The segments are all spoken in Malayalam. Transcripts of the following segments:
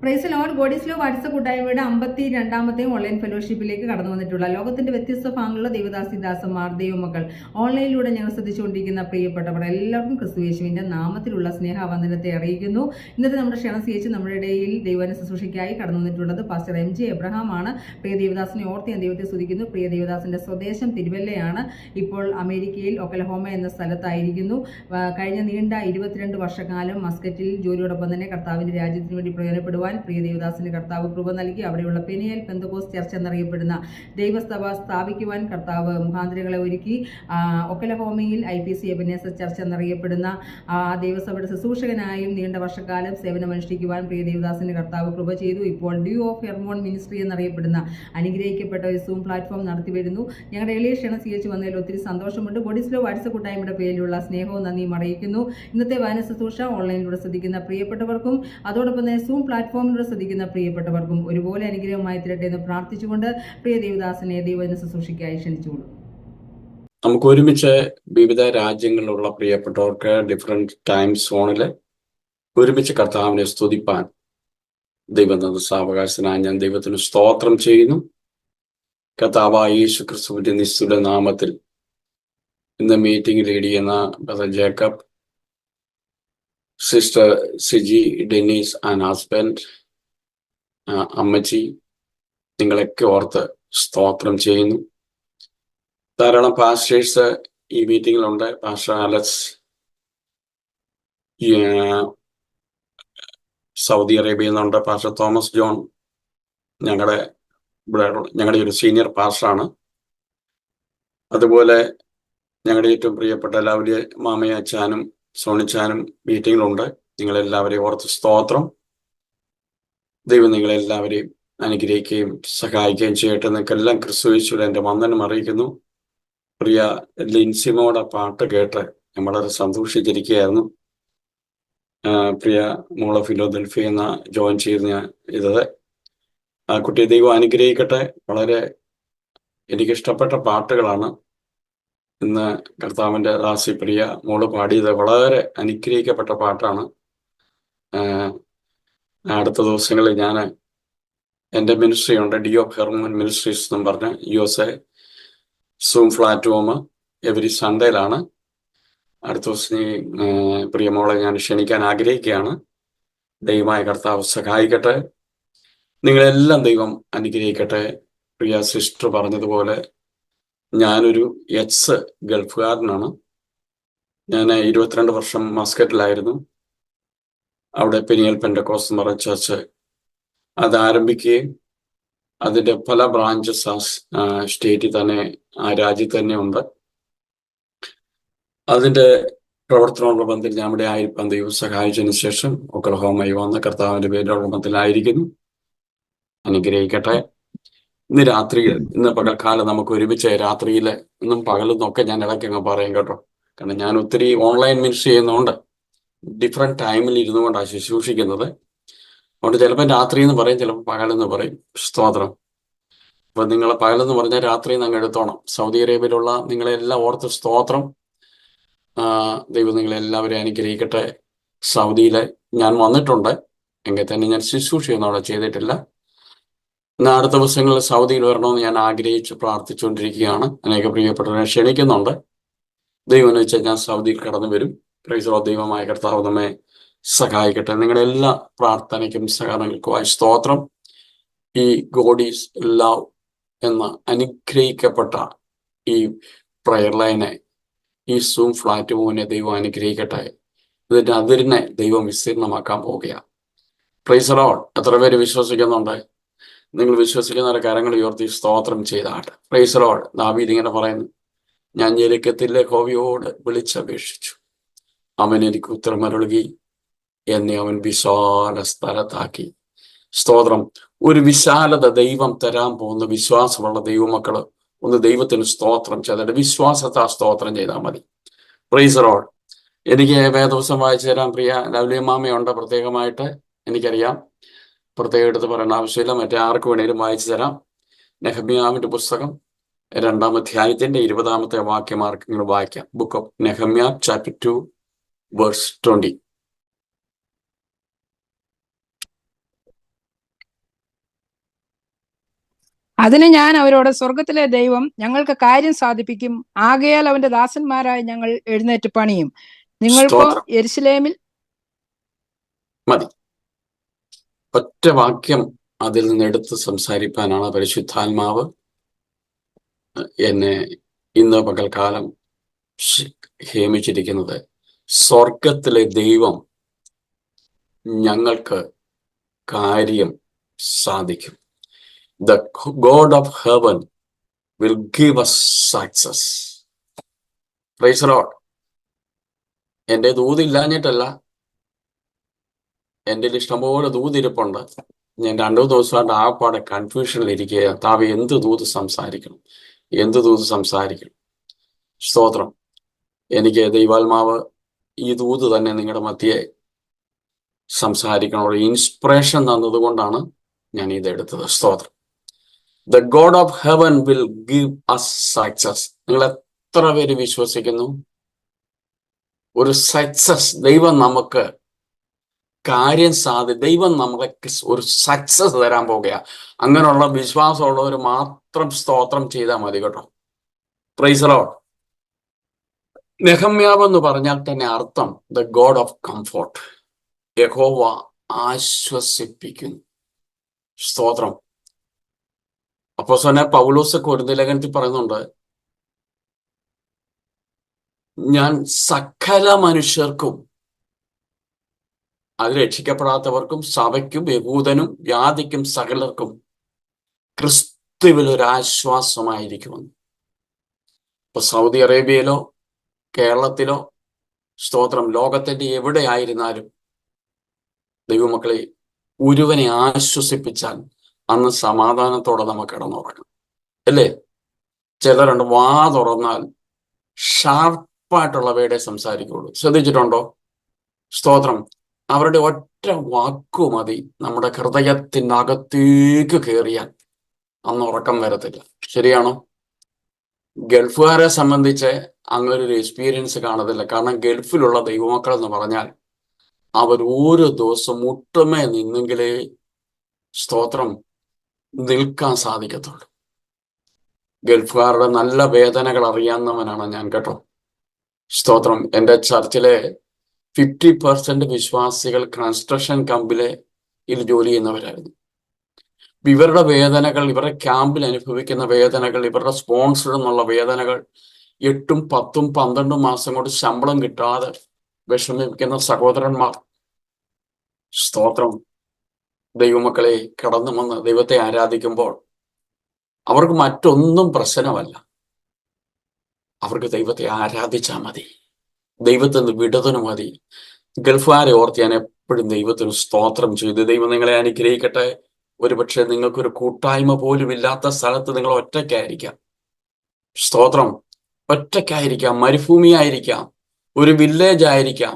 Price Lord God is love WhatsApp കൂട്ടായ്മയുടെ 52ാമത്തെയും ഓൺലൈൻ ഫെലോഷിപ്പിലേക്ക് കടന്നു വന്നിട്ടുള്ള ലോകത്തിന്റെ വ്യത്യസ്ത ഭാഗങ്ങളുള്ള ദൈവദാസിദാസന്മാർ ദൈവമക്കൾ ഓൺലൈനിലൂടെ ഞങ്ങൾ ശ്രദ്ധിച്ചുകൊണ്ടിരിക്കുന്ന പ്രിയപ്പെട്ടവർ എല്ലാവർക്കും ക്രിസ്തുയേശുവിന്റെ നാമത്തിലുള്ള സ്നേഹവന്ദനത്തെ അറിയിക്കുന്നു. ഇന്നത്തെ നമ്മുടെ ക്ഷണം സ്വീകരിച്ച് നമ്മുടെ ഇടയിൽ ദൈവന ശുശ്രൂഷയ്ക്കായി കടന്നു വന്നിട്ടുള്ളത് പാസ്റ്റർ MJ എബ്രഹാം ആണ്. പ്രിയ ദൈവദാസനെ ഓർത്ത് ഞാൻ ദൈവത്തെ സ്തുതിക്കുന്നു. പ്രിയ ദൈവദാസന്റെ സ്വദേശം തിരുവല്ലയാണ്. ഇപ്പോൾ അമേരിക്കയിൽ ഒക്കലഹോമ എന്ന സ്ഥലത്തായിരിക്കുന്നു. കഴിഞ്ഞ നീണ്ട 22 വർഷക്കാലം മസ്കറ്റിൽ ജോലിയോടൊപ്പം തന്നെ കർത്താവിന്റെ രാജ്യത്തിന് വേണ്ടി പ്രയോജനപ്പെടുവാൻ പ്രിയ ദേവദാസിന് കർത്താവ് കൃപ നൽകി. അവിടെയുള്ള പെനിയൽ പെന്തക്കോസ് ചർച്ച് എന്നറിയപ്പെടുന്ന ദൈവസഭ സ്ഥാപിക്കുവാൻ കർത്താവ് മുഖാന്തരങ്ങളെ ഒരുക്കി. ഒക്കലഹോമയിൽ IPC എബനേസർ ചർച്ച് എന്നറിയപ്പെടുന്ന ദൈവസഭയുടെ ശുശ്രൂഷകനായും നീണ്ട വർഷക്കാലം സേവനമനുഷ്ഠിക്കുവാൻ പ്രിയ ദേവദാസിന് കർത്താവ് കൃപ ചെയ്തു. ഇപ്പോൾ ഡ്യൂ ഓഫ് ഹെർമോൺ മിനിസ്ട്രി എന്നറിയപ്പെടുന്ന അനുഗ്രഹിക്കപ്പെട്ട ഒരു സൂം പ്ലാറ്റ്ഫോം നടത്തി വരുന്നു. ഞങ്ങളുടെ എളിയ ക്ഷണം സ്വീകരിച്ച് വന്നതിൽ ഒത്തിരി സന്തോഷമുണ്ട്. ഗോഡ് ഈസ് ലോ വാട്സപ്പ് കൂട്ടായ്മയുടെ പേരിലുള്ള സ്നേഹവും നന്ദിയും അറിയിക്കുന്നു. ഇന്നത്തെ വായന ശുശ്രൂഷ ഓൺലൈനിലൂടെ ശ്രദ്ധിക്കുന്ന പ്രിയപ്പെട്ടവർക്കും അതോടൊപ്പം തന്നെ സൂം പ്ലാറ്റ്ഫോമിലൂടെ ശ്രദ്ധിക്കുന്ന പ്രിയപ്പെട്ടവർക്കും ഒരുപോലെ അനുഗ്രഹമായി തീരട്ടെ എന്ന് പ്രാർത്ഥിച്ചുകൊണ്ട് പ്രിയ ദേവദാസനെ ദൈവവചന ശുശ്രൂഷയ്ക്കായി ക്ഷണിച്ചുകൊള്ളു. നമുക്ക് ഒരുമിച്ച് വിവിധ രാജ്യങ്ങളിലുള്ള പ്രിയപ്പെട്ടവർക്ക് ഡിഫറെന്റ് ടൈം സോണിൽ ഒരുമിച്ച് കർത്താവിനെ സ്തുതിപ്പാൻ ദൈവം തന്ന സാവകാശനായി ഞാൻ ദൈവത്തിന് സ്തോത്രം ചെയ്യുന്നു. കർത്താവായ യേശു ക്രിസ്തുവിന്റെ നിസ്തുല നാമത്തിൽ ഇന്ന് മീറ്റിംഗ് ലീഡ് ചെയ്യുന്ന brother Jacob, sister Siji, Dennis and husband, അമ്മച്ചി, നിങ്ങളൊക്കെ ഓർത്ത് സ്തോത്രം ചെയ്യുന്നു. ധാരാളം പാസ്റ്റേഴ്സ് ഈ മീറ്റിങ്ങിലുണ്ട്. പാസ്റ്റർ അലക്സ് സൗദി അറേബ്യയിൽ നിന്നുണ്ട്. പാസ്റ്റർ തോമസ് ജോൺ ഞങ്ങളുടെ ഒരു സീനിയർ പാസ്റ്ററാണ്. അതുപോലെ ഞങ്ങളുടെ ഏറ്റവും പ്രിയപ്പെട്ട ലവ്ലി മാമയ അച്ചാനും സോണിച്ചാനും മീറ്റിങ്ങിലുണ്ട്. നിങ്ങളെല്ലാവരെയും ഓർത്ത് സ്തോത്രം. ദൈവം നിങ്ങളെല്ലാവരെയും അനുഗ്രഹിക്കുകയും സഹായിക്കുകയും ചെയ്യട്ടെ. നിങ്ങൾക്കെല്ലാം ക്രിസ്തുയേശുവിൽ എൻ്റെ വന്ദനം അറിയിക്കുന്നു. പ്രിയ ലിൻസിമോടെ പാട്ട് കേട്ട് ഞാൻ വളരെ സന്തോഷിച്ചിരിക്കുകയായിരുന്നു. പ്രിയ മോള ഫിലോദൽഫിയ എന്ന ജോയിൻ ചെയ്ത് ഞാൻ ചെയ്തത്. ആ കുട്ടിയെ ദൈവം അനുഗ്രഹിക്കട്ടെ. വളരെ എനിക്കിഷ്ടപ്പെട്ട പാട്ടുകളാണ് ഇന്ന് കർത്താവിൻ്റെ ദാസി പ്രിയ മോള് പാടിയത്. വളരെ അനുഗ്രഹിക്കപ്പെട്ട പാട്ടാണ്. അടുത്ത ദിവസങ്ങളിൽ ഞാൻ എൻ്റെ മിനിസ്ട്രി ഉണ്ട്, ഡി ഓഫ് ഹെർമോൺ മിനിസ്ട്രീസ് എന്നും പറഞ്ഞ് USA സൂം പ്ലാറ്റ്ഫോം എവരി സൺഡേയിലാണ്. അടുത്ത ദിവസം ഈ പ്രിയ മോളെ ഞാൻ ക്ഷണിക്കാൻ ആഗ്രഹിക്കുകയാണ്. ദൈവമായ കർത്താവ് സഹായിക്കട്ടെ. നിങ്ങളെല്ലാം ദൈവം അനുഗ്രഹിക്കട്ടെ. പ്രിയ സിസ്റ്റർ പറഞ്ഞതുപോലെ ഞാനൊരു ഗൾഫുകാരനാണ്. ഞാൻ 22 വർഷം മസ്കറ്റിലായിരുന്നു. അവിടെ പെനിയൽ പെന്തക്കോസ് എന്ന് പറഞ്ഞ ചർച്ച് അത് ആരംഭിക്കുകയും അതിൻ്റെ പല ബ്രാഞ്ചസ് സ്റ്റേറ്റിൽ തന്നെ ആ രാജ്യത്ത് തന്നെ ഉണ്ട്. അതിൻ്റെ പ്രവർത്തനമുള്ള ബന്ധത്തിൽ നമ്മുടെ ആയിരിക്കാൻ ദൈവം സഹായിച്ചതിന് ശേഷം ഒക്കലഹോമയിൽ വന്ന കർത്താവിൻ്റെ പേരിലുള്ള ബന്ധത്തിലായിരിക്കുന്നു. അനുഗ്രഹിക്കട്ടെ. ഇന്ന് രാത്രിയിൽ, ഇന്ന് പകൽക്കാലം നമുക്ക് ഒരുമിച്ച് രാത്രിയിൽ ഇന്നും പകലെന്നൊക്കെ ഞാൻ ഇടയ്ക്കങ്ങ് പറയും കേട്ടോ. കാരണം ഞാൻ ഒത്തിരി ഓൺലൈൻ മിനിസ്ട്രി ചെയ്യുന്നതുകൊണ്ട് ഡിഫറെൻറ്റ് ടൈമിൽ ഇരുന്നു കൊണ്ടാണ് ശുശ്രൂഷിക്കുന്നത്. അതുകൊണ്ട് ചിലപ്പോൾ രാത്രി എന്ന് പറയും, ചിലപ്പോൾ പകലെന്ന് പറയും. സ്തോത്രം. അപ്പോൾ നിങ്ങൾ പകലെന്ന് പറഞ്ഞാൽ രാത്രി എന്ന് അങ്ങ് എടുത്തോണം. സൗദി അറേബ്യയിലുള്ള നിങ്ങളെല്ലാം ഓർത്ത് സ്തോത്രം. ദൈവം നിങ്ങളെല്ലാവരെയും അനുഗ്രഹിക്കട്ടെ. സൗദിയിൽ ഞാൻ വന്നിട്ടുണ്ട്, എങ്കിൽ തന്നെ ഞാൻ ശുശ്രൂഷയൊന്നും അവിടെ ചെയ്തിട്ടില്ല. എന്നാൽ അടുത്ത ദിവസങ്ങളിൽ സൗദിയിൽ വരണമെന്ന് ഞാൻ ആഗ്രഹിച്ച് പ്രാർത്ഥിച്ചുകൊണ്ടിരിക്കുകയാണ്. അനേക പ്രിയപ്പെട്ടവരെ ക്ഷണിക്കുന്നുണ്ട്. ദൈവം എന്ന് വെച്ചാൽ ഞാൻ സൗദിയിൽ കടന്നു വരും. പ്രൈസ് ദി ദൈവമായ കർത്താവ് നമ്മെ സഹായിക്കട്ടെ. നിങ്ങളുടെ എല്ലാ പ്രാർത്ഥനയ്ക്കും സഹകരണങ്ങൾക്കുമായി സ്തോത്രം. ഈ ഗോഡ് ഈസ് ലവ് എന്ന അനുഗ്രഹിക്കപ്പെട്ട ഈ പ്രയർ ലൈനെ, ഈ സൂം പ്ലാറ്റ്ഫോമിനെ ദൈവം അനുഗ്രഹിക്കട്ടെ. ഇതിൻ്റെ അതിരിനെ ദൈവം വിസ്തീർണമാക്കാൻ പോവുകയാണ്. Price the Lord. എത്ര പേര് വിശ്വസിക്കുന്നുണ്ട്? നിങ്ങൾ വിശ്വസിക്കുന്ന കാര്യങ്ങൾ ഉയർത്തി സ്തോത്രം ചെയ്താട്ടെ. Price the Lord. ദാവീദ് ഇങ്ങനെ പറയുന്നു, ഞാൻ ഞെരുക്കത്തിലെ യഹോവയോട് വിളിച്ചപേക്ഷിച്ചു, അവൻ എനിക്ക് ഉത്തരമരുളുകി, എന്നെ അവൻ വിശാല സ്ഥലത്താക്കി. സ്തോത്രം. ഒരു വിശാലത ദൈവം തരാൻ പോകുന്ന വിശ്വാസമുള്ള ദൈവമക്കള് ഒന്ന് ദൈവത്തിന് സ്തോത്രം ചെയ്തിട്ട് വിശ്വാസത്തെ സ്തോത്രം ചെയ്താൽ മതി. Price the Lord. എനിക്ക് വേദവസം വായിച്ചു തരാൻ പ്രിയ ലവ്ലി മാമയുണ്ട് പ്രത്യേകമായിട്ട്. എനിക്കറിയാം, പ്രത്യേകം എടുത്ത് പറയേണ്ട ആവശ്യമില്ല. മറ്റേ ആർക്ക് വേണേലും വായിച്ചു തരാം. നെഹമ്യാവിന്റെ പുസ്തകം 2-ാം അധ്യായത്തിന്റെ 20-ാമത്തെ വാക്യം ആർക്കെങ്കിലും വായിക്കാം. ബുക്ക് ഓഫ് നെഹമ്യ ചാപ്റ്റർ 2 വേഴ്സ് 20. അതിന് ഞാൻ അവരോട്, സ്വർഗത്തിലെ ദൈവം ഞങ്ങൾക്ക് കാര്യം സാധിപ്പിക്കും, ആകയാൽ അവന്റെ ദാസന്മാരായി ഞങ്ങൾ എഴുന്നേറ്റ് പണിയും. നിങ്ങൾക്കോ സ്തോത്രം. യെരുശലേമിൽ മതി. ഒറ്റ വാക്യം അതിൽ നിന്ന് എടുത്ത് സംസാരിക്കാനാണ് പരിശുദ്ധാത്മാവ് എന്നെ ഇന്ന് പകൽക്കാലം ഹേമിച്ചിരിക്കുന്നത്. സ്വർഗത്തിലെ ദൈവം ഞങ്ങൾക്ക് കാര്യം സാധിക്കും. The God of heaven will give us success. Price the Lord. എൻ്റെ ദൂതില്ലാഞ്ഞിട്ടല്ല, എൻ്റെ ഇഷ്ടംപോലെ ദൂതിരിപ്പുണ്ട്. ഞാൻ 2 ദിവസമായിട്ട് ആപ്പാടെ കൺഫ്യൂഷനിലിരിക്കുക. താവി എന്ത് ദൂത് സംസാരിക്കണം, എന്ത് ദൂത് സംസാരിക്കണം. സ്തോത്രം. എനിക്ക് ദൈവാത്മാവ് ഈ ദൂത് തന്നെ നിങ്ങളുടെ മധ്യേ സംസാരിക്കണം, ഇൻസ്പിറേഷൻ തന്നതുകൊണ്ടാണ് ഞാൻ ഇതെടുത്തത്. സ്തോത്രം. The God of heaven will give us success. നിങ്ങൾ എത്ര പേര് വിശ്വസിക്കുന്നു ഒരു സക്സസ് ദൈവം നമുക്ക് കാര്യം ദൈവം നമുക്ക് ഒരു സക്സസ് തരാൻ പോകുക? അങ്ങനെയുള്ള വിശ്വാസമുള്ളവർ മാത്രം സ്തോത്രം ചെയ്താൽ മതി കേട്ടോ. Praise the Lord. നെഹമ്യാവ് എന്ന് പറഞ്ഞാൽ തന്നെ അർത്ഥം ദ ഗോഡ് ഓഫ് കംഫോർട്ട്. യഹോവ ആശ്വസിപ്പിക്കുന്നു. സ്തോത്രം. അപ്പോസ്തലനായ പൗലോസ് കൊരിന്ത്യർ ലേഖനത്തിൽ പറയുന്നുണ്ട്, ഞാൻ സകല മനുഷ്യർക്കും, അത് രക്ഷിക്കപ്പെടാത്തവർക്കും സഭയ്ക്കും യഹൂദനും വ്യാധിക്കും സകലർക്കും ക്രിസ്തുവിൽ ഒരു ആശ്വാസമായിരിക്കുമെന്ന്. ഇപ്പൊ സൗദി അറേബ്യയിലോ കേരളത്തിലോ സ്തോത്രം ലോകത്തിന്റെ എവിടെ ആയിരുന്നാലും ദൈവമക്കളെ ഒരുവനെ ആശ്വസിപ്പിച്ചാൽ അന്ന് സമാധാനത്തോടെ നമുക്ക് കിടന്നുറങ്ങാം, അല്ലേ? ചിലരുണ്ട് വാ തുറന്നാൽ ഷാർപ്പായിട്ടുള്ളവയുടെ സംസാരിക്കുള്ളൂ. ശ്രദ്ധിച്ചിട്ടുണ്ടോ? സ്തോത്രം. അവരുടെ ഒറ്റ വാക്കു മതി നമ്മുടെ ഹൃദയത്തിനകത്തേക്ക് കയറിയാൽ അന്ന് ഉറക്കം വരത്തില്ല. ശരിയാണോ? ഗൾഫുകാരെ സംബന്ധിച്ച് അങ്ങനെ ഒരു എക്സ്പീരിയൻസ് കാണത്തില്ല. കാരണം ഗൾഫിലുള്ള ദൈവമക്കൾ എന്ന് പറഞ്ഞാൽ അവർ ഓരോ ദിവസം മുട്ടുമേ നിന്നെങ്കിലേ സ്തോത്രം നിൽക്കാൻ സാധിക്കത്തുള്ളൂ. ഗൾഫുകാരുടെ നല്ല വേദനകൾ അറിയാവുന്നവനാണ് ഞാൻ കേട്ടോ. സ്തോത്രം. എൻ്റെ ചർച്ചിലെ 50% വിശ്വാസികൾ കൺസ്ട്രക്ഷൻ കമ്പനിയിൽ ജോലി ചെയ്യുന്നവരായിരുന്നു. ഇവരുടെ വേദനകൾ, ഇവരുടെ ക്യാമ്പിൽ അനുഭവിക്കുന്ന വേദനകൾ, ഇവരുടെ സ്പോൺസർ എന്നുള്ള വേദനകൾ, 8, 10, 12 മാസം കൊണ്ട് ശമ്പളം കിട്ടാതെ വിഷമിക്കുന്ന സഹോദരന്മാർ, സ്തോത്രം, ദൈവമക്കളെ കടന്നു വന്ന് ദൈവത്തെ ആരാധിക്കുമ്പോൾ അവർക്ക് മറ്റൊന്നും പ്രശ്നമല്ല. അവർക്ക് ദൈവത്തെ ആരാധിച്ചാൽ മതി, ദൈവത്തിന് വിടുതന് മതി. ഗൾഫുകാരെ ഓർത്ത് ഞാൻ എപ്പോഴും ദൈവത്തിന് സ്തോത്രം ചെയ്തു. ദൈവം നിങ്ങളെ അനുഗ്രഹിക്കട്ടെ. ഒരുപക്ഷെ നിങ്ങൾക്കൊരു കൂട്ടായ്മ പോലും ഇല്ലാത്ത സ്ഥലത്ത് നിങ്ങൾ ഒറ്റയ്ക്കായിരിക്കാം. സ്തോത്രം. ഒറ്റയ്ക്കായിരിക്കാം, മരുഭൂമിയായിരിക്കാം, ഒരു വില്ലേജ് ആയിരിക്കാം.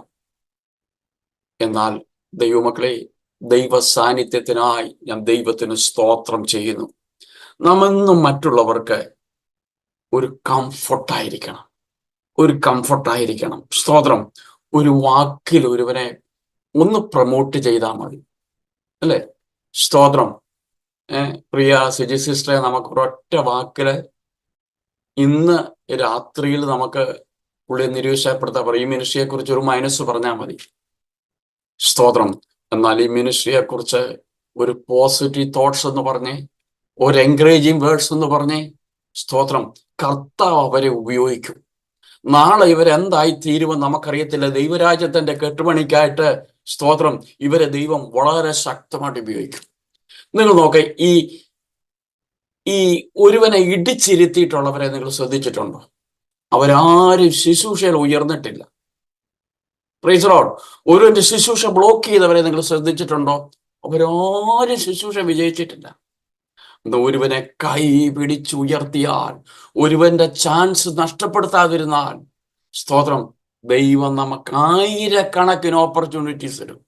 എന്നാൽ ദൈവമക്കളെ, ദൈവ സാന്നിധ്യത്തിനായി ഞാൻ ദൈവത്തിന് സ്തോത്രം ചെയ്യുന്നു. നാമെന്നും മറ്റുള്ളവർക്ക് ഒരു കംഫർട്ടായിരിക്കണം, ഒരു കംഫർട്ടായിരിക്കണം. സ്തോത്രം. ഒരു വാക്കിൽ ഒരുവനെ ഒന്ന് പ്രൊമോട്ട് ചെയ്താൽ മതി, അല്ലേ? സ്തോത്രം. പ്രിയ സിജി സിസ്റ്ററെ, നമുക്ക് ഒരൊറ്റ വാക്കില് ഇന്ന് രാത്രിയിൽ നമുക്ക് പുള്ളിയെ നിരുത്സാഹപ്പെടുത്താൻ പറയും. ഈ മിനിസ്ട്രിയെ കുറിച്ച് ഒരു മൈനസ് പറഞ്ഞാൽ മതി. സ്തോത്രം. എന്നാൽ ഈ മിനിസ്ട്രിയെ കുറിച്ച് ഒരു പോസിറ്റീവ് തോട്ട്സ് എന്ന് പറഞ്ഞേ, ഒരു എൻകറേജിങ് വേർഡ്സ് എന്ന് പറഞ്ഞേ, സ്തോത്രം, കർത്താവ് അവരെ ഉപയോഗിക്കും. നാളെ ഇവരെന്തായി തീരുമെന്ന് നമുക്കറിയത്തില്ല. ദൈവരാജ്യത്തിന്റെ കെട്ടുപണിക്കായിട്ട് സ്തോത്രം ഇവരെ ദൈവം വളരെ ശക്തമായിട്ട് ഉപയോഗിക്കും. നിങ്ങൾ നോക്കേ, ഈ ഒരുവനെ ഇടിച്ചിരുത്തിയിട്ടുള്ളവരെ നിങ്ങൾ ശ്രദ്ധിച്ചിട്ടുണ്ടോ? അവരാരും ശുശ്രൂഷയിൽ ഉയർന്നിട്ടില്ല. Price the Lord. ഒരുവന്റെ ശുശ്രൂഷ ബ്ലോക്ക് ചെയ്തവരെ നിങ്ങൾ ശ്രദ്ധിച്ചിട്ടുണ്ടോ? അവരാരും ശുശ്രൂഷ വിജയിച്ചിട്ടില്ല. ഒരുവനെ കൈ പിടിച്ചുയർത്തിയാൽ, ഒരുവന്റെ ചാൻസ് നഷ്ടപ്പെടുത്താതിരുന്നാൽ, സ്തോത്രം, ദൈവം നമുക്ക് ആയിരക്കണക്കിന് ഓപ്പർച്യൂണിറ്റീസ് തരും.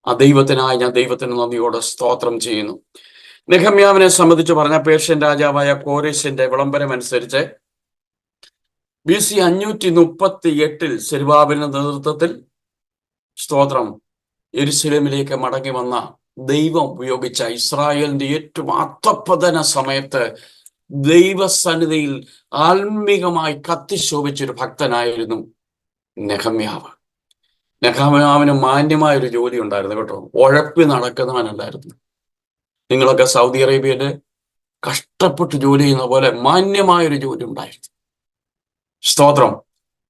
ആ ദൈവത്തിനായി ഞാൻ ദൈവത്തിന് നന്ദിയോടെ സ്തോത്രം ചെയ്യുന്നു. നെഹമ്യാവിനെ സംബന്ധിച്ച് പറഞ്ഞ പേർഷ്യൻ രാജാവായ കോരേശിന്റെ വിളംബരം അനുസരിച്ച് BC 538 സെരുബ്ബാബേലിന്റെ നേതൃത്വത്തിൽ സ്തോത്രം യെരൂശലേമിലേക്ക് മടങ്ങി വന്ന ദൈവം ഉപയോഗിച്ച ഇസ്രായേലിന്റെ ഏറ്റവും അധഃപതന സമയത്ത് ദൈവസന്നിധിയിൽ ആത്മീകമായി കത്തിശോഭിച്ചൊരു ഭക്തനായിരുന്നു നെഹമ്യാവ്. നെഹമ്യാവിന് മാന്യമായൊരു ജോലി ഉണ്ടായിരുന്നു കേട്ടോ. ഉഴപ്പി നടക്കുന്നവനല്ലായിരുന്നു. നിങ്ങളൊക്കെ സൗദി അറേബ്യയില് കഷ്ടപ്പെട്ട് ജോലി ചെയ്യുന്ന പോലെ മാന്യമായൊരു ജോലി ഉണ്ടായിരുന്നു. സ്തോത്രം.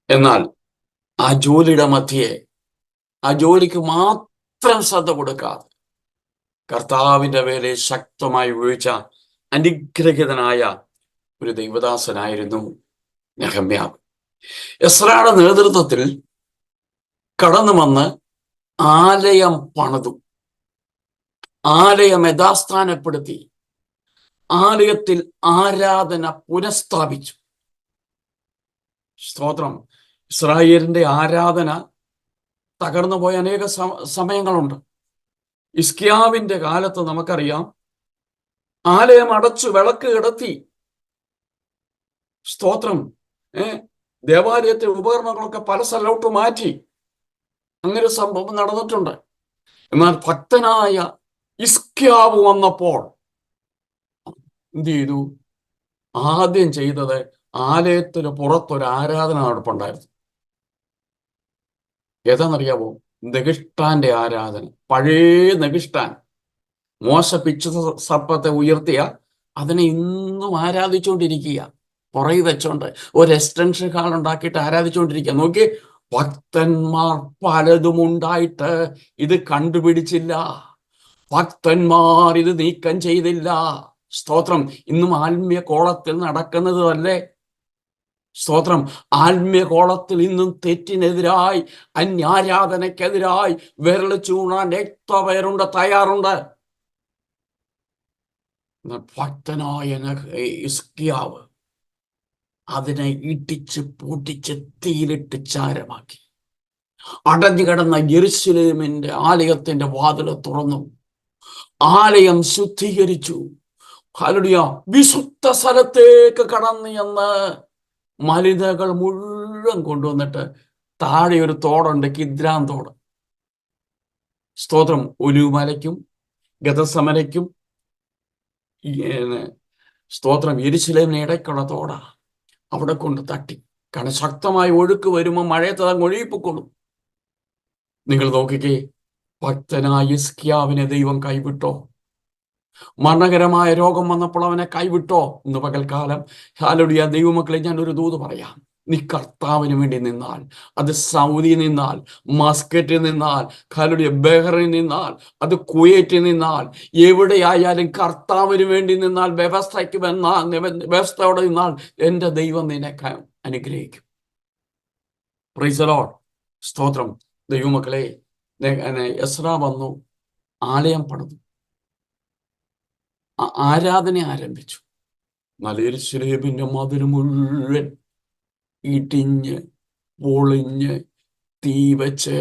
എന്നാൽ ആ ജോലിയുടെ മധ്യേ ആ ജോലിക്ക് മാത്രം ശ്രദ്ധ കൊടുക്കാതെ കർത്താവിന്റെ വേലയെ ശക്തമായി ഉപയോഗിച്ച അനുഗ്രഹിതനായ ഒരു ദൈവദാസനായിരുന്നു നെഹമ്യാവ്. എസ്രയുടെ നേതൃത്വത്തിൽ കടന്നു വന്ന് ആലയം പണിതു, ആലയം യഥാസ്ഥാനപ്പെടുത്തി, ആലയത്തിൽ ആരാധന പുനഃസ്ഥാപിച്ചു. സ്തോത്രം. ഇസ്രായേലിന്റെ ആരാധന തകർന്നു പോയ അനേക സമയങ്ങളുണ്ട്. ഹിസ്കിയാവിന്റെ കാലത്ത് നമുക്കറിയാം, ആലയം അടച്ചു, വിളക്ക് കിടത്തി. സ്തോത്രം. ദേവാലയത്തെ ഉപകരണങ്ങളൊക്കെ പല സ്ഥലത്തോട്ട് മാറ്റി. അങ്ങനെ സംഭവം നടന്നിട്ടുണ്ട്. എന്നാൽ ഭക്തനായ ഹിസ്കിയാവ് വന്നപ്പോൾ എന്ത് ചെയ്തു? ആദ്യം ചെയ്തത് ആലയത്തിന് പുറത്തൊരു ആരാധന നടപ്പുണ്ടായിരുന്നു. ഏതാണെന്നറിയാവോ? നെഗിഷ്ടാന്റെ ആരാധന. പഴയ നെഗിഷ്ടാൻ, മോശ പിച്ച സർപ്പത്തെ ഉയർത്തിയ അതിനെ ഇന്നും ആരാധിച്ചുകൊണ്ടിരിക്കുക. പുറകെ വെച്ചോണ്ട് ഒരു എക്സ്റ്റൻഷൻ ഹാൾ ഉണ്ടാക്കിയിട്ട് ആരാധിച്ചുകൊണ്ടിരിക്കുക. നോക്കി, ഭക്തന്മാർ പലതും ഉണ്ടായിട്ട് ഇത് കണ്ടുപിടിച്ചില്ല. ഭക്തന്മാർ ഇത് നീക്കം ചെയ്തില്ല. സ്തോത്രം. ഇന്നും ആത്മീയ കോളത്തിൽ നടക്കുന്നതല്ലേ? സ്തോത്രം. ആത്മീയ കോളത്തിൽ ഇന്നും തെറ്റിനെതിരായി, അന്യാരാധനക്കെതിരായി വിരൽ ചൂടാൻ എത്ര പേരുണ്ട്, തയ്യാറുണ്ട്. ഭക്തനായ ഹിസ്കിയാവ് അതിനെ ഇടിച്ച് പൊട്ടിച്ച് തീയിലിട്ട് ചാരമാക്കി. അടഞ്ഞു കിടന്ന യെരൂശലേമിന്റെ ആലയത്തിന്റെ വാതിൽ തുറന്നു, ആലയം ശുദ്ധീകരിച്ചു. ഹല്ലേലൂയ. വിശുദ്ധ സ്ഥലത്തേക്ക് കടന്നു എന്ന് മലിനകൾ മുഴുവൻ കൊണ്ടുവന്നിട്ട് താഴെ ഒരു തോടുണ്ട്, കിദ്രാൻ തോട്. സ്തോത്രം. ഒലിവുമലയ്ക്കും ഗതസമനയ്ക്കും സ്തോത്രം യെരൂശലേമിന് ഇടയ്ക്കുള്ള തോടാ. അവിടെ കൊണ്ട് തട്ടി. കാരണം ശക്തമായ ഒഴുക്ക് വരുമ്പോൾ മഴയത്ത് അതങ്ങ് ഒഴുകിപ്പൊക്കൊള്ളും. നിങ്ങൾ നോക്കിക്കേ, ഭക്തനായ ഹിസ്കിയാവിനെ ദൈവം കൈവിട്ടോ? മരണകരമായ രോഗം വന്നപ്പോൾ അവനെ കൈവിട്ടോ? ഇന്ന് പകൽക്കാലം ഹല്ലേലൂയ ദൈവമക്കളെ, ഞാൻ ഒരു ദൂത് പറയാം. നീ കർത്താവിന് വേണ്ടി നിന്നാൽ, അത് സൗദി നിന്നാൽ, മസ്കറ്റിൽ നിന്നാൽ, ഹല്ലേലൂയ ബഹ്റൈനിൽ നിന്നാൽ, അത് കുവൈറ്റിൽ നിന്നാൽ, എവിടെയായാലും കർത്താവിന് വേണ്ടി നിന്നാൽ, വ്യവസ്ഥയോടെ നിന്നാൽ എൻ്റെ ദൈവം നിന്നെ അനുഗ്രഹിക്കും. Price the Lord. സ്തോത്രം. ദൈവമക്കളെ, എസ്രാ വന്നു, ആലയം പണിതു, ആരാധന ആരംഭിച്ചു. യെരൂശലേമിന്റെ മതിൽ മുഴുവൻ ഇടിഞ്ഞ് പൊളിഞ്ഞ് തീ വെച്ച്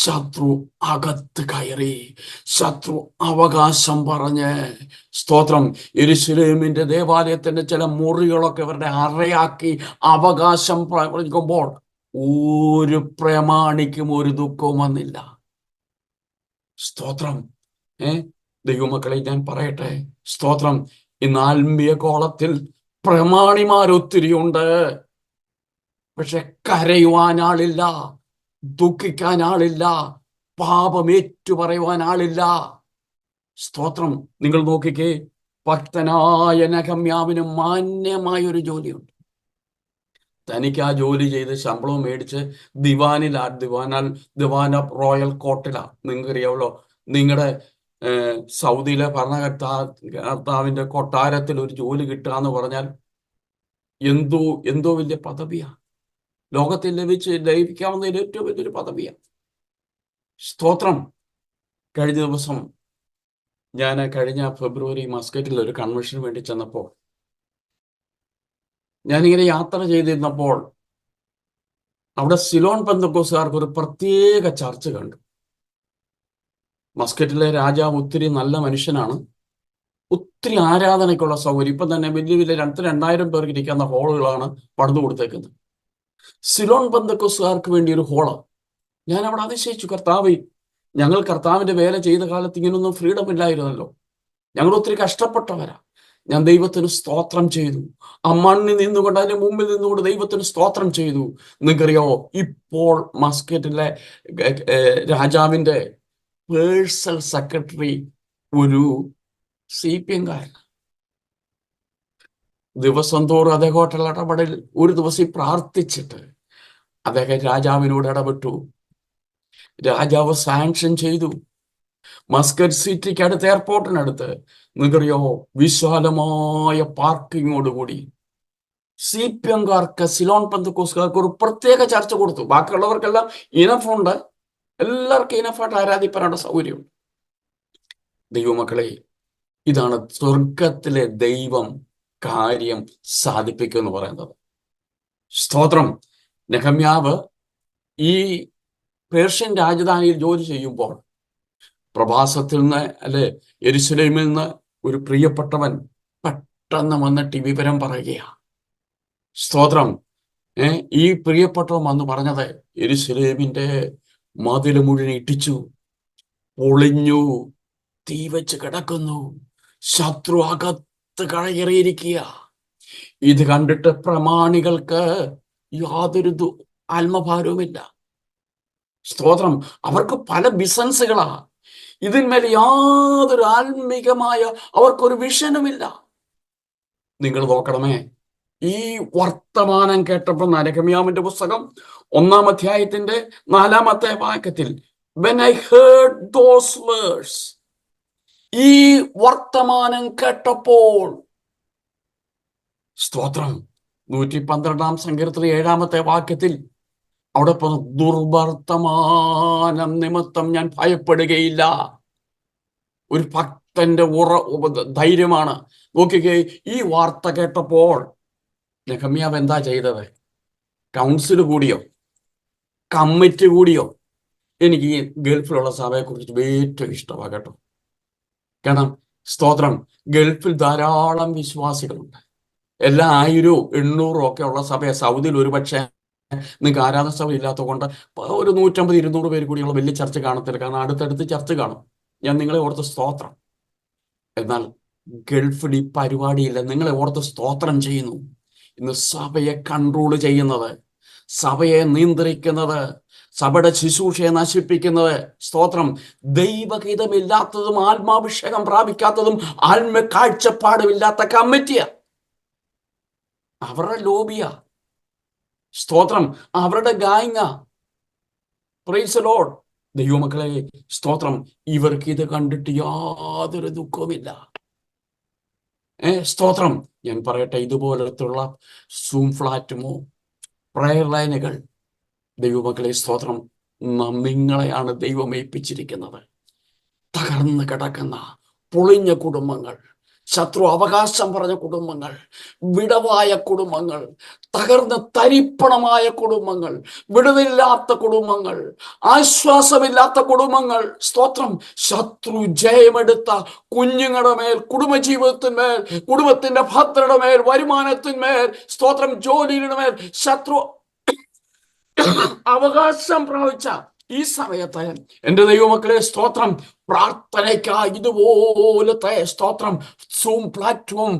ശത്രു അകത്ത് കയറി, ശത്രു അവകാശം പറഞ്ഞ്, സ്തോത്രം, യെരൂശലേമിന്റെ ദേവാലയത്തിന്റെ ചില മുറികളൊക്കെ അവരുടെ അറയാക്കി അവകാശം പറഞ്ഞുമ്പോൾ ഒരു പ്രമാണിക്കും ഒരു ദുഃഖവും വന്നില്ല. സ്തോത്രം. ദൈവമക്കളെ, ഞാൻ പറയട്ടെ, സ്തോത്രം, ഇന്ന് ആത്മീയ കോളത്തിൽ പ്രമാണിമാരൊത്തിരി ഉണ്ട്. പക്ഷെ കരയുവാൻ ആളില്ല, ദുഃഖിക്കാൻ ആളില്ല, പാപം ഏറ്റുപറയുവാൻ ആളില്ല. സ്തോത്രം. നിങ്ങൾ നോക്കിക്കേ, ഭക്തനായ നെഹമ്യാവിന് മാന്യമായൊരു ജോലിയുണ്ട്. തനിക്ക് ആ ജോലി ചെയ്ത് ശമ്പളവും മേടിച്ച് ദിവാന റോയൽ കോർട്ടിലാ. നിങ്ങൾക്കറിയാമല്ലോ, നിങ്ങളുടെ സൗദിയിലെ ഭരണകർത്താവിന്റെ കൊട്ടാരത്തിൽ ഒരു ജോലി കിട്ടുക എന്ന് പറഞ്ഞാൽ എന്തോ വലിയ പദവിയാ. ലോകത്തിൽ ലഭിക്കാവുന്നതിൽ ഏറ്റവും വലിയൊരു പദവിയാ. സ്തോത്രം. കഴിഞ്ഞ ദിവസം കഴിഞ്ഞ ഫെബ്രുവരി മസ്കറ്റിൽ ഒരു കൺവെൻഷന് വേണ്ടി ചെന്നപ്പോൾ, ഞാനിങ്ങനെ യാത്ര ചെയ്തിരുന്നപ്പോൾ അവിടെ സിലോൺ പെന്തക്കോസ്തുകാർക്ക് ഒരു പ്രത്യേക ചർച്ച് കണ്ടു. മസ്കറ്റിലെ രാജാവ് ഒത്തിരി നല്ല മനുഷ്യനാണ്. ഒത്തിരി ആരാധനയ്ക്കുള്ള സൗകര്യം. ഇപ്പം തന്നെ വലിയ 2000 പേർക്ക് ഇരിക്കുന്ന ഹോളുകളാണ് പണിതു കൊടുത്തേക്കുന്നത്. സിലോൺ പെന്തക്കോസ്തുകാർക്ക് വേണ്ടി ഒരു ഹോള്. ഞാൻ അവിടെ അതിശയിച്ചു, കർത്താവേ, ഞങ്ങൾ കർത്താവിന്റെ വേല ചെയ്ത കാലത്ത് ഇങ്ങനൊന്നും ഫ്രീഡം ഇല്ലായിരുന്നല്ലോ. ഞങ്ങൾ ഒത്തിരി കഷ്ടപ്പെട്ടവരാ. ഞാൻ ദൈവത്തിന് സ്തോത്രം ചെയ്തു. ആ മണ്ണിൽ നിന്നുകൊണ്ട്, അതിന് മുമ്പിൽ നിന്നുകൊണ്ട് ദൈവത്തിന് സ്തോത്രം ചെയ്തു. നിങ്ങൾക്കറിയോ, ഇപ്പോൾ മസ്കറ്റിലെ രാജാവിന്റെ പേഴ്സണൽ സെക്രട്ടറി ഒരു CPM കാരൻ. ദിവസം തോറും അദ്ദേഹമായിട്ടുള്ള ഇടപെടൽ, ഒരു ദിവസം പ്രാർത്ഥിച്ചിട്ട് അദ്ദേഹം രാജാവിനോട് ഇടപെട്ടു. രാജാവ് സാങ്ഷൻ ചെയ്തു. മസ്കറ്റ് സിറ്റിക്ക് അടുത്ത്, എയർപോർട്ടിനടുത്ത് നിങ്ങൾക്കറിയോ, വിശാലമായ പാർക്കിങ്ങോടുകൂടി CPM കാർക്ക്, സിലോൺ പെന്തക്കോസ്തുകാർക്ക് ഒരു പ്രത്യേക ചർച്ച കൊടുത്തു. ബാക്കിയുള്ളവർക്കെല്ലാം ഇനഫുണ്ട്, എല്ലാവർക്കും ഇനഫായിട്ട് ആരാധിപ്പാനുള്ള സൗകര്യം. ദൈവമക്കളെ, ഇതാണ് സ്വർഗത്തിലെ ദൈവം കാര്യം സാധിപ്പിക്കുക എന്ന് പറയുന്നത്. സ്തോത്രം. നെഹമ്യാവ് ഈ പേർഷ്യൻ രാജധാനിയിൽ ജോലി ചെയ്യുമ്പോൾ പ്രവാസത്തിൽ നിന്ന്, അല്ലെ യെരുശലേമിൽ നിന്ന് ഒരു പ്രിയപ്പെട്ടവൻ പെട്ടെന്ന് വന്നിട്ട് ഈ വിവരം പറയുകയാണ്. സ്തോത്രം. ഈ പ്രിയപ്പെട്ടവൻ വന്ന് പറഞ്ഞത്, യെരുശലേമിന്റെ മതില് മുഴുവൻ ഇടിച്ചു, പൊളിഞ്ഞു, തീ വെച്ച് കിടക്കുന്നു, ശത്രു അകത്ത് കയറിയിരിക്കുക. ഇത് കണ്ടിട്ട് പ്രമാണികൾക്ക് യാതൊരു ആത്മഭാരവുമില്ല. സ്തോത്രം. അവർക്ക് പല ബിസിനസ്സുകളാ. ഇതിന്മേൽ യാതൊരു ആത്മീകമായ അവർക്കൊരു വിഷനുമില്ല. നിങ്ങൾ നോക്കണമേ, ഈ വർത്തമാനം കേട്ടപ്പോൾ, നെഹമ്യാവിന്റെ പുസ്തകം 1-ാം അധ്യായത്തിന്റെ 4-ാമത്തെ വാക്യത്തിൽ, when I heard those words, ഈ വർത്തമാനം കേട്ടപ്പോൾ, സ്തോത്രം, 112-ാം സങ്കീർത്തനം 7-ാമത്തെ വാക്യത്തിൽ അവിടെ ദുർവർത്തമാനം നിമിത്തം ഞാൻ ഭയപ്പെടുകയില്ല. ഒരു ഭക്തന്റെ ധൈര്യമാണ്. നോക്കിക്കേ, ഈ വാർത്ത കേട്ടപ്പോൾ നെഹമ്യാവ് എന്താ ചെയ്തത്? കൗൺസിൽ കൂടിയോ, കമ്മിറ്റി കൂടിയോ? എനിക്ക് ഈ ഗൾഫിലുള്ള സഭയെ കുറിച്ച് ഏറ്റവും ഇഷ്ടമാണ് കേട്ടോ. കാരണം സ്തോത്രം, ഗൾഫിൽ ധാരാളം വിശ്വാസികളുണ്ട്. എല്ലാ 1000, 800 ഒക്കെ ഉള്ള സഭയെ. സൗദിയിൽ ഒരുപക്ഷെ നിങ്ങൾക്ക് ആരാധന സഭ ഇല്ലാത്തത് കൊണ്ട് ഒരു 150, 200 പേര് കൂടിയുള്ള വലിയ ചർച്ച കാണത്തില്ല. കാരണം അടുത്തടുത്ത് ചർച്ച കാണും. ഞാൻ നിങ്ങളെ ഓർത്ത് സ്തോത്രം. എന്നാൽ ഗൾഫിൽ ഈ പരിപാടിയില്ല. നിങ്ങളെ ഓർത്ത് സ്തോത്രം ചെയ്യുന്നു. ഇന്ന് സഭയെ കൺട്രോൾ ചെയ്യുന്നത്, സഭയെ നിയന്ത്രിക്കുന്നത്, സഭയുടെ ശുശ്രൂഷയെ നശിപ്പിക്കുന്നത്, സ്തോത്രം, ദൈവഹിതമില്ലാത്തതും ആത്മാഭിഷേകം പ്രാപിക്കാത്തതും ആത്മ കാഴ്ചപ്പാടുമില്ലാത്ത കമ്മിറ്റിയാ. അവരുടെ ലോബിയാ. സ്തോത്രം. അവരുടെ ഗായിങ്ങ. Price the Lord. ദൈവമക്കളെ, സ്തോത്രം, ഇവർക്ക് ഇത് കണ്ടിട്ട് യാതൊരു ദുഃഖവുമില്ല. സ്തോത്രം. ഞാൻ പറയട്ടെ, ഇതുപോലത്തുള്ള സൂം ഫ്ലാറ്റുമോ പ്രയർ ലൈനുകൾ, ദൈവമക്കളെ, സ്തോത്രം, നിങ്ങളെയാണ് ദൈവം ഏൽപ്പിച്ചിരിക്കുന്നത്. തകർന്ന് കിടക്കുന്ന പൊളിഞ്ഞ കുടുംബങ്ങൾ, ശത്രു അവകാശം പറഞ്ഞ കുടുംബങ്ങൾ, വിടവായ കുടുംബങ്ങൾ, തകർന്ന് തരിപ്പണമായ കുടുംബങ്ങൾ, വിടുതലില്ലാത്ത കുടുംബങ്ങൾ, ആശ്വാസമില്ലാത്ത കുടുംബങ്ങൾ, സ്തോത്രം, ശത്രു ജയമെടുത്ത കുഞ്ഞുങ്ങളുടെ മേൽ, കുടുംബജീവിതത്തിന്മേൽ, കുടുംബത്തിന്റെ ഭദ്രയുടെ മേൽ, വരുമാനത്തിന്മേൽ, സ്തോത്രം, ജോലിയുടെ മേൽ ശത്രു അവകാശം പ്രാപിച്ച ഈ സമയത്ത് എൻ്റെ ദൈവമക്കളെ, സ്തോത്രം, പ്രാർത്ഥനയ്ക്കായി ഇതുപോലത്തെ, സ്തോത്രം, സൂം പ്ലാറ്റ്ഫോം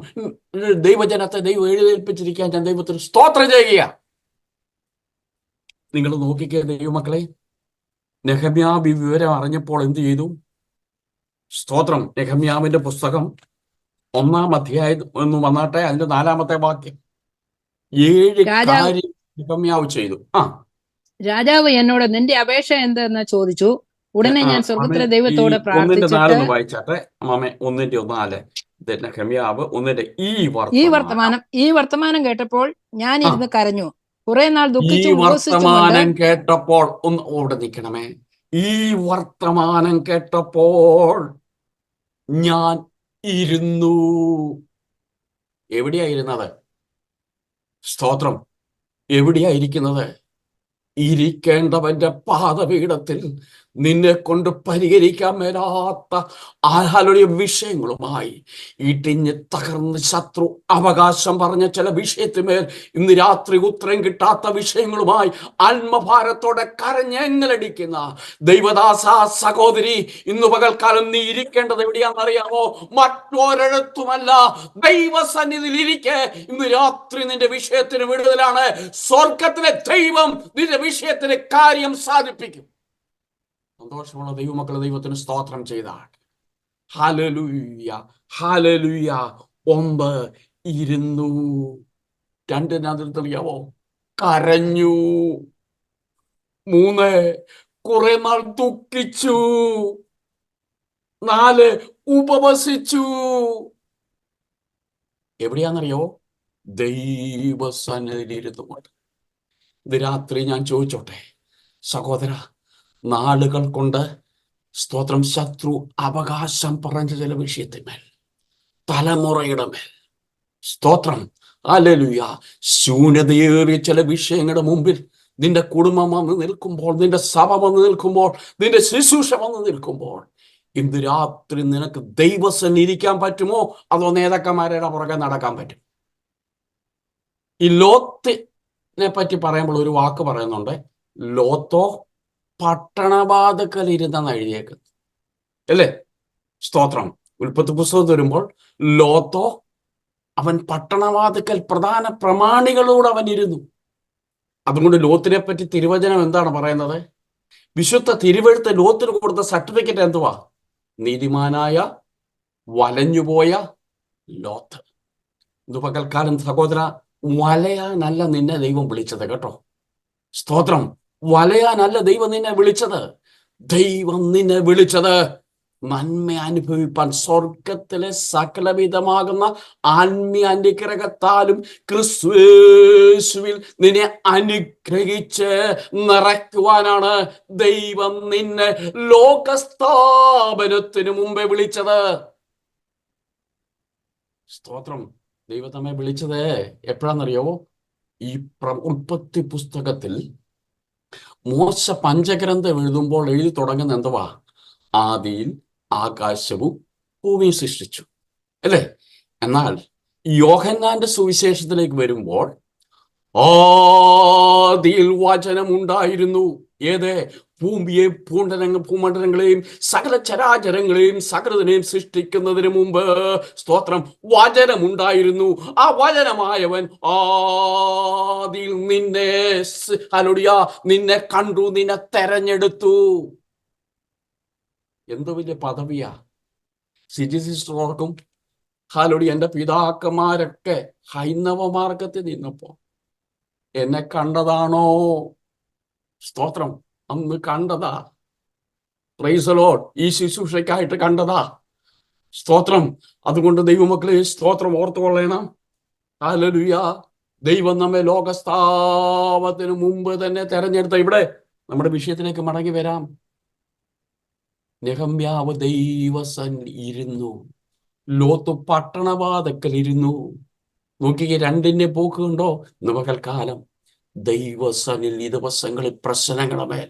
ദൈവജനത്തെ ദൈവം എഴുന്നേൽപ്പിച്ചിരിക്കാൻ ഞാൻ ദൈവത്തിന് സ്തോത്രം ചെയ്യുക. നിങ്ങൾ നോക്കിക്കേ ദൈവമക്കളെ, നെഹമ്യാവ് വിവരം അറിഞ്ഞപ്പോൾ എന്ത് ചെയ്തു? സ്തോത്രം. നെഹമ്യാവിന്റെ പുസ്തകം 1-ാം അധ്യായം എന്ന് വന്നാട്ടെ, അതിന്റെ 4-ാമത്തെ വാക്യം. 7 കാര്യം നെഹമ്യാവ് ചെയ്തു. രാജാവ് എന്നോട് നിന്റെ അപേക്ഷ എന്തെന്ന് ചോദിച്ചു. ഉടനെ ഞാൻ സ്വർഗത്തിലെ ദൈവത്തോട് പ്രാർത്ഥിച്ചിട്ട്, വായിച്ചാട്ടെ മാമേ, 1:4. നെഹമ്യാവ് 1:4. ഈ വർത്തമാനം കേട്ടപ്പോൾ ഞാൻ ഇരുന്ന് കരഞ്ഞു. കുറെ നാൾ ദുഃഖിച്ചു. വർത്തമാനം കേട്ടപ്പോൾ, ഒന്ന് ഓടെ നിൽക്കണമേ. ഈ വർത്തമാനം കേട്ടപ്പോൾ ഞാൻ ഇരുന്നു. എവിടെയായിരുന്നത്? സ്തോത്രം. എവിടെയായിരിക്കുന്നത്? ഇരിക്കേണ്ടവന്റെ പാദപീഠത്തിൽ നിന്നെ കൊണ്ട് പരിഹരിക്കാൻ മേലാത്ത ആഹാലുடைய വിഷയങ്ങളുമായി ഇടിഞ്ഞ് തകർന്ന് ശത്രു അവകാശം പറഞ്ഞ ചില വിഷയത്തിന്മേൽ ഇന്ന് രാത്രി ഉത്തരം കിട്ടാത്ത വിഷയങ്ങളുമായി ആത്മഭാരത്തോടെ കരഞ്ഞെങ്ങലടിക്കുന്ന ദൈവദാസ സഹോദരി, ഇന്ന് പകൽക്കാലം നീ ഇരിക്കേണ്ടത് എവിടെയാണെന്നറിയാമോ? മറ്റൊരിടത്തുമല്ല, ദൈവസന്നിധിയിൽ ഇരിക്കെ. ഇന്ന് രാത്രി നിന്റെ വിഷയത്തിന് വിടുതലാണ്. സ്വർഗത്തിലെ ദൈവം നിന്റെ വിഷയത്തിന് കാര്യം സാധിപ്പിക്കും. സന്തോഷമുള്ള ദൈവമക്കളെ ദൈവത്തിന് സ്തോത്രം ചെയ്താൽ ഹല്ലേലൂയ, ഹല്ലേലൂയ. 9 ഇരുന്നു. 2 കരഞ്ഞു. 3 കുറെ നാൾ ദുഃഖിച്ചു. 4 ഉപവസിച്ചു. എവിടെയാണെന്നറിയോ? ദൈവസന്നിധിയിലിരുന്നു കൊണ്ട്. ഇത് രാത്രി ഞാൻ ചോദിച്ചോട്ടെ സഹോദര, നാളുകൾ കൊണ്ട് സ്തോത്രം ശത്രു അവകാശം പറഞ്ഞ ചില വിഷയത്തിന്മേൽ, തലമുറയുടെ മേൽ സ്തോത്രം ഹല്ലേലൂയ, ശൂന്യതയേറിയ ചില വിഷയങ്ങളുടെ മുമ്പിൽ നിന്റെ കുടുംബം വന്ന് നിൽക്കുമ്പോൾ, നിന്റെ സഭ വന്ന് നിൽക്കുമ്പോൾ, നിന്റെ ശുശ്രൂഷ വന്ന് നിൽക്കുമ്പോൾ, ഇന്ന് രാത്രി നിനക്ക് ദൈവസന്നിധിയിൽ ഇരിക്കാൻ പറ്റുമോ? അതോ നേതാക്കന്മാരുടെ പുറകെ നടക്കാൻ പറ്റും? ഈ ലോത്തിനെ പറ്റി പറയുമ്പോൾ ഒരു വാക്ക് പറയുന്നുണ്ട്. ലോത്തോ പട്ടണവാതിക്കൽ ഇരുന്നെന്ന് എഴുതിയേക്കുന്നു അല്ലേ? സ്തോത്രം. ഉൽപ്പത്തി പുസ്തകത്തിൽ വരുമ്പോൾ ലോത്തോ അവൻ പട്ടണവാതിക്കൽ പ്രധാന പ്രമാണികളോട് അവൻ ഇരുന്നു. അതുകൊണ്ട് ലോത്തിനെ പറ്റി തിരുവചനം എന്താണ് പറയുന്നത്? വിശുദ്ധ തിരുവെഴുത്ത് ലോത്തിന് കൊടുത്ത സർട്ടിഫിക്കറ്റ് എന്തുവാ? നീതിമാനായ വലഞ്ഞുപോയ ലോത്ത്. ഇന്ന് പകൽക്കാലം സഹോദര, വലയാനല്ല നിന്നെ ദൈവം വിളിച്ചത് കേട്ടോ. സ്തോത്രം. വലയാനല്ല ദൈവം നിന്നെ വിളിച്ചത്. ദൈവം നിന്നെ വിളിച്ചത് നന്മ അനുഭവിപ്പാൻ, സ്വർഗത്തിലെ സകലവിധമാകുന്ന ആത്മീയ അനുഗ്രഹത്താലും ക്രിസ്തുയേശുവിൽ നിന്നെ അനുഗ്രഹിച്ച് നിറയ്ക്കുവാനാണ് ദൈവം നിന്നെ ലോകസ്ഥാപനത്തിന് മുമ്പേ വിളിച്ചത്. സ്തോത്രം. ദൈവം നമ്മെ വിളിച്ചത് എപ്പോഴാണെന്നറിയോ? ഈ ഉൽപ്പത്തി പുസ്തകത്തിൽ മോശ പഞ്ചഗ്രന്ഥം എഴുതുമ്പോൾ എഴുതി തുടങ്ങുന്ന എന്തുവാ? ആദിയിൽ ആകാശവും ഭൂമിയും സൃഷ്ടിച്ചു അല്ലേ? എന്നാൽ യോഹന്നാന്റെ സുവിശേഷത്തിലേക്ക് വരുമ്പോൾ ആദിയിൽ വചനം ഉണ്ടായിരുന്നു. ഏത്? ഭൂമിയെയും ഭൂമണ്ഡലങ്ങളെയും സകല ചരാചരങ്ങളെയും സകലതിനെയും സൃഷ്ടിക്കുന്നതിന് മുമ്പ് സ്തോത്രം വചനം ഉണ്ടായിരുന്നു. ആ വചനമായവൻ ആദിയിൽ നിന്നെ കണ്ടു, നിന്നെ തെരഞ്ഞെടുത്തു. എന്ത് വലിയ പദവിയാ! സിജി സിസ്റ്റർ ഓർക്കും, എന്റെ പിതാക്കന്മാരൊക്കെ ഹൈന്ദവ മാർഗത്തിൽ നിന്നപ്പോ എന്നെ കണ്ടതാണോ? സ്തോത്രം. അന്ന് കണ്ടതാ. Price the Lord. ഈ ശുശ്രൂഷയ്ക്കായിട്ട് കണ്ടതാ. സ്തോത്രം. അതുകൊണ്ട് ദൈവമക്കളെ സ്തോത്രം ഓർത്തുകൊള്ളണം. ഹല്ലേലൂയ. ദൈവം നമ്മെ ലോകസ്ഥാപനത്തിന് മുമ്പ് തന്നെ തെരഞ്ഞെടുത്ത. ഇവിടെ നമ്മുടെ വിഷയത്തിലേക്ക് മടങ്ങി വരാം. നെഹമ്യാവ് ദൈവസന്നിധിയിൽ ഇരുന്നു. ലോത്ത് പട്ടണവാതിക്കൽ ഇരുന്നു. നോക്കിക്കേ, രണ്ടിന്റെ പോക്ക് കണ്ടോ? ഇന്ന് പകൽക്കാലം ദൈവസന്നിധിയിൽ ഈ ദിവസങ്ങളിൽ പ്രശ്നങ്ങളുടെ മേൽ